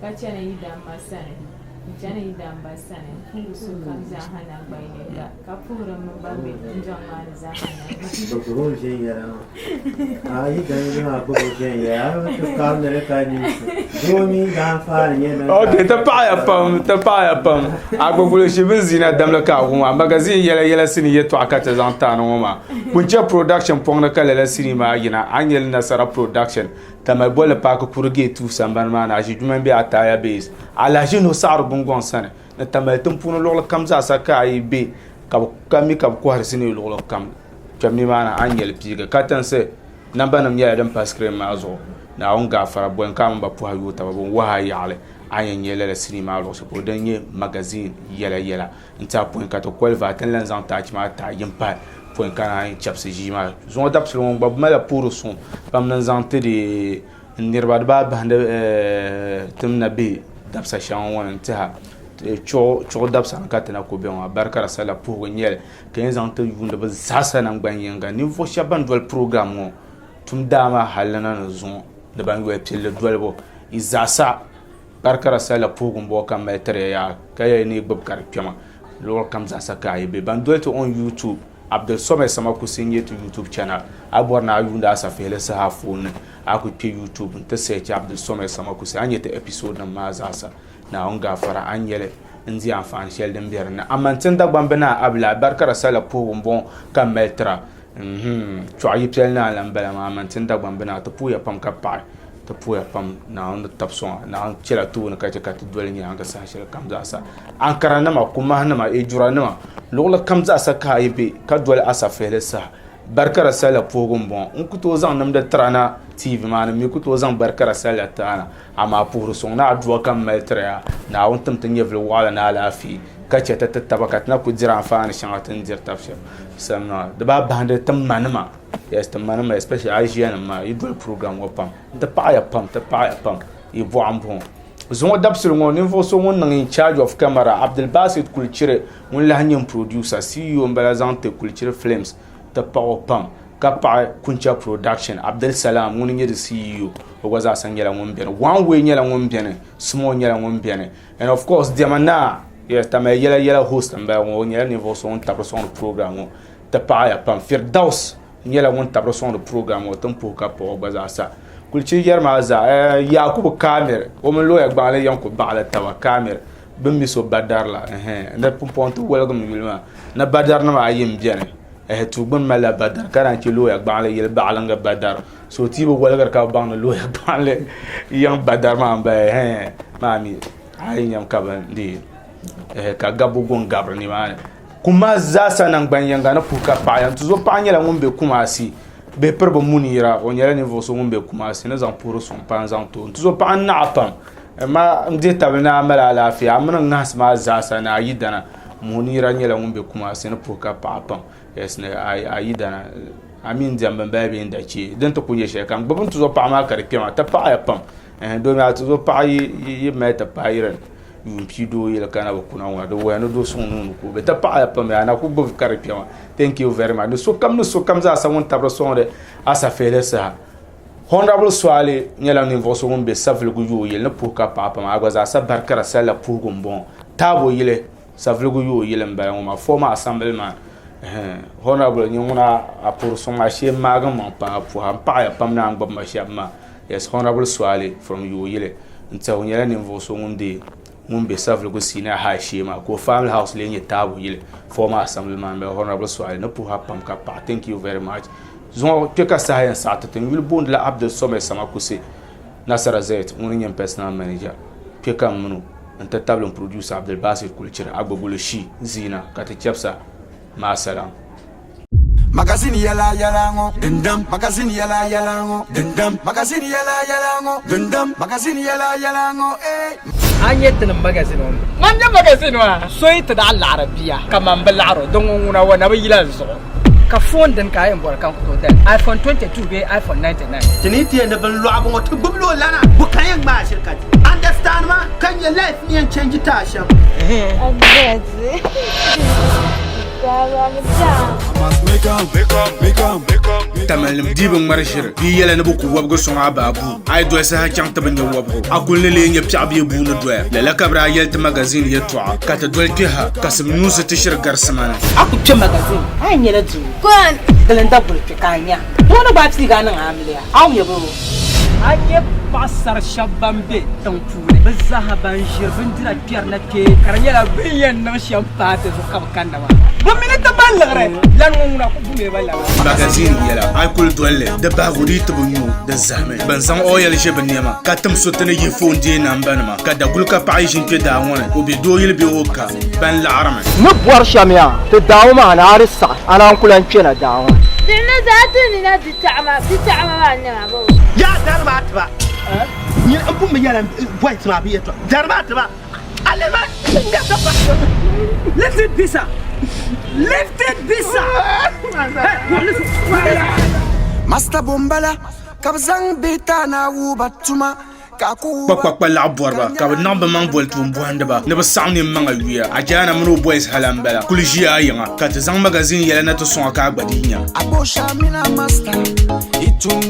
ka chɛni yidaan ma sani jana idan ba sani puhiri sum kam zaaha nangbani yinga ka puhiri min ba be dundoŋ maa ni zaaha nangbani Buku shen yara ma. Ayi dan yi ma buku shen yara. To kam da ka ni. Domin dan fara yin. Okay, ta paɣaya pam agbogbo shi bin zina damla ka huma magazine yela sini yeto akata zan ta no ma kunje production pong ka lela sini ma yina anyel nasara production tama bole pa ko kurge tu samban ma na ji juman bi ataya base ala jino sar bungon sana na tama tumpuno lo kam za saka ai be ka kami ka ko har sini lo kam jamni mana anyel piga katanse namba nam ya dan paskre ma zo na on gafara bon kam ba pu hayu ta bon wa yale ayen yele la cinema lo so dan ye magazine yela nta point ka to kwelva tan lan zan ta ma ta yimpa point kana ay chapse jima zo dap selon ba mala pour son pam nan zan te de nirba ba bande tumna be dap sa shan won ta cho dap sa ka tana ko be wa barkara sala pour nyel ken zan te yunda ba sasa nan gban yinga ni fo shaban dol programme tum dama halana no zo da ban we pile dolbo izasa barkara sala pugum bo kam metre ya kay ni bob kar pema lo kam za saka be ban doito on YouTube Abdul Somé sama ku sinye to YouTube channel aborna yunda sa fele sa hafun aku pe YouTube ta sai Abdul Somé sama ku sai anyete episode na mazasa na on gafara anyele nzi amfani shel dem bierna amantin da bambana abla barkara sala pugum bo kam metra chwa yipel na lambala amantin da bambana to puya pam kapar ta puya pam na on tapson na on chela tu na kaje ka tudwal nya anga sa shela kamza sa an karana ma kuma na ma e jura na ma lola kamza sa ka ibe ka dwal asa fele sa barkara sala pogum bon on kuto zan nam da trana tv ma na mi kuto zan barkara sala tana ama puru son na adwa kam metra na on tam tan yevle wala na lafi kace ta tabakat na ku jira afani shangatin dir tafsir samna da ba bande tam manama yes tam manama especially Asian ma idol program wapam ta paaya pam i bo ambon zo dapsul ngon info so won in charge of camera Abdul Basit Kulchire won la hanyam producer CEO Mbalazante Kulchire Films ta pawa pam ka pa kuncha production Abdul Salam won nyɛ CEO o gwaza san yela won bene one way nyela won bene small nyela won bene and of course Diamana yes tama yela host mba won nyela niveau so on tabro son program ta paaya pam Firdaus nyela won tabro son program o tempo ka pa o gwaza sa kulchi yerma za Yakubu Kamer o men lo ya gbale yanko baala tawa Kamer bin mi so badar la na pomponto welcome yulma na badar na ma yim biene tu bin mala badar karan ci lo ya gbale yel baala nga badar so ti bo welgar ka bang lo ya gbale yang badar ma ba mami ay nyam ka ban di ka gabu gon gabra ni ma kuma za sanan gban yanga na puka pa yan tuzo pa nyela ngombe kuma si be perbo munira on yela ni voso ngombe kuma si na zan puro son pan zan to tuzo pa na apam ma mde tabna mala la fi amna ngas ma za sana yidana munira nyela ngombe kuma si na puka pa apam yes na ayidana amin jamba babe inda ci dan to kunye she kan babun tuzo pa ma kare pema ta pa apam do ma tuzo pa yi meta pa yiran pido yela kana ba kuna wa do wa no do sonu ko be ta pa pa me ana ku bo karipia thank you very much so kam za sa won tabro sonde asa fele sa honorable swale nyela ni voso won be savle gu yo yel na pour ka pa ma agwa za sa barkara sala pour gombon tabo yele savle gu yo yele mba ma former assemblement honorable ni muna a pour son marché magam pa pour pa pa na ngba ma shama yes honorable swale from yo yele nta nyela ni voso won de mun be savle go sina ha shema ko family house le nye tabu yile former assemblyman be honorable swale na pour hapam ka pa thank you very much zon peka sahen satatin wil bond la Abdul Somé sama kuse Nasara Zait mun nyem personal manager peka munu anta table producer Abdul Basit Kulchire agbogolo shi zina kata chapsa ma salam Magazine yala ngo dendam magazine yala ngo dendam magazine yala ngo dendam magazine yala ngo anyet na magazine on man ya magazine wa soita da al arabiya kaman bal aro don nguna wa na bayila zo ka phone den ka yin bor kan ko den iPhone 22 be iPhone 99 tini ti ne ban lo abon to bublo lana bu kan yan ma shirka understand ma kan your life ni change ta sham tamalim dibin marshir bi yala na buku wabgo songa babu ay do sa hakyan tabanya wabgo akul ne le nyep chabi bu no do la la kabra yelt magazine yetwa ka ta dol kiha kasum nusa tishir garsamana aku ce magazine ay nyela tu kon dalan dabul ke kanya to na ba ti ga nan amliya aw me bo anye pasar shabambe tan pure bazahaban jirbin dira pierna ke karanya la biyan na shampate zo kam kanda ba minute balagre lan nguna ko bume bala magazine yala ay kul dolle da baguri tabunyu da zame ban san oyal jebin nema ka tam sotene yi fonde na mbanma ka da gulka paijin ke da wona o bi doyil bi oka ban la arama mabwar shamia te dawo ma na arisa ana kulan cena dawo dinna zatu ni na ditama ma na ba ya darma ba ni abu me yala voice ma bi eto darma ba alema let's it bisa lifted bisa Master Bombala kabzang beta na wubatuma Papa la borba ka namba man bolt bum buhanda ba ne ba sawni manga wiya ajana mno boys halambala kulji ayanga ka ta zang magazine yala na to son ka gbadinya abosha mina master itum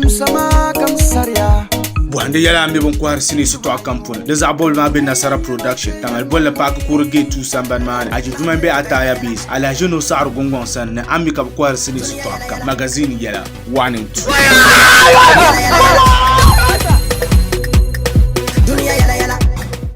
sama kam saria buhanda yala ambe bon kwar sini so to akampuna de zabol ma be nasara production tangal bolla pak kurge tu samban man aji duma be ataya bis ala jeno sar gongon san ne ambi ka kwar sini so to akam magazine yala 1 and 2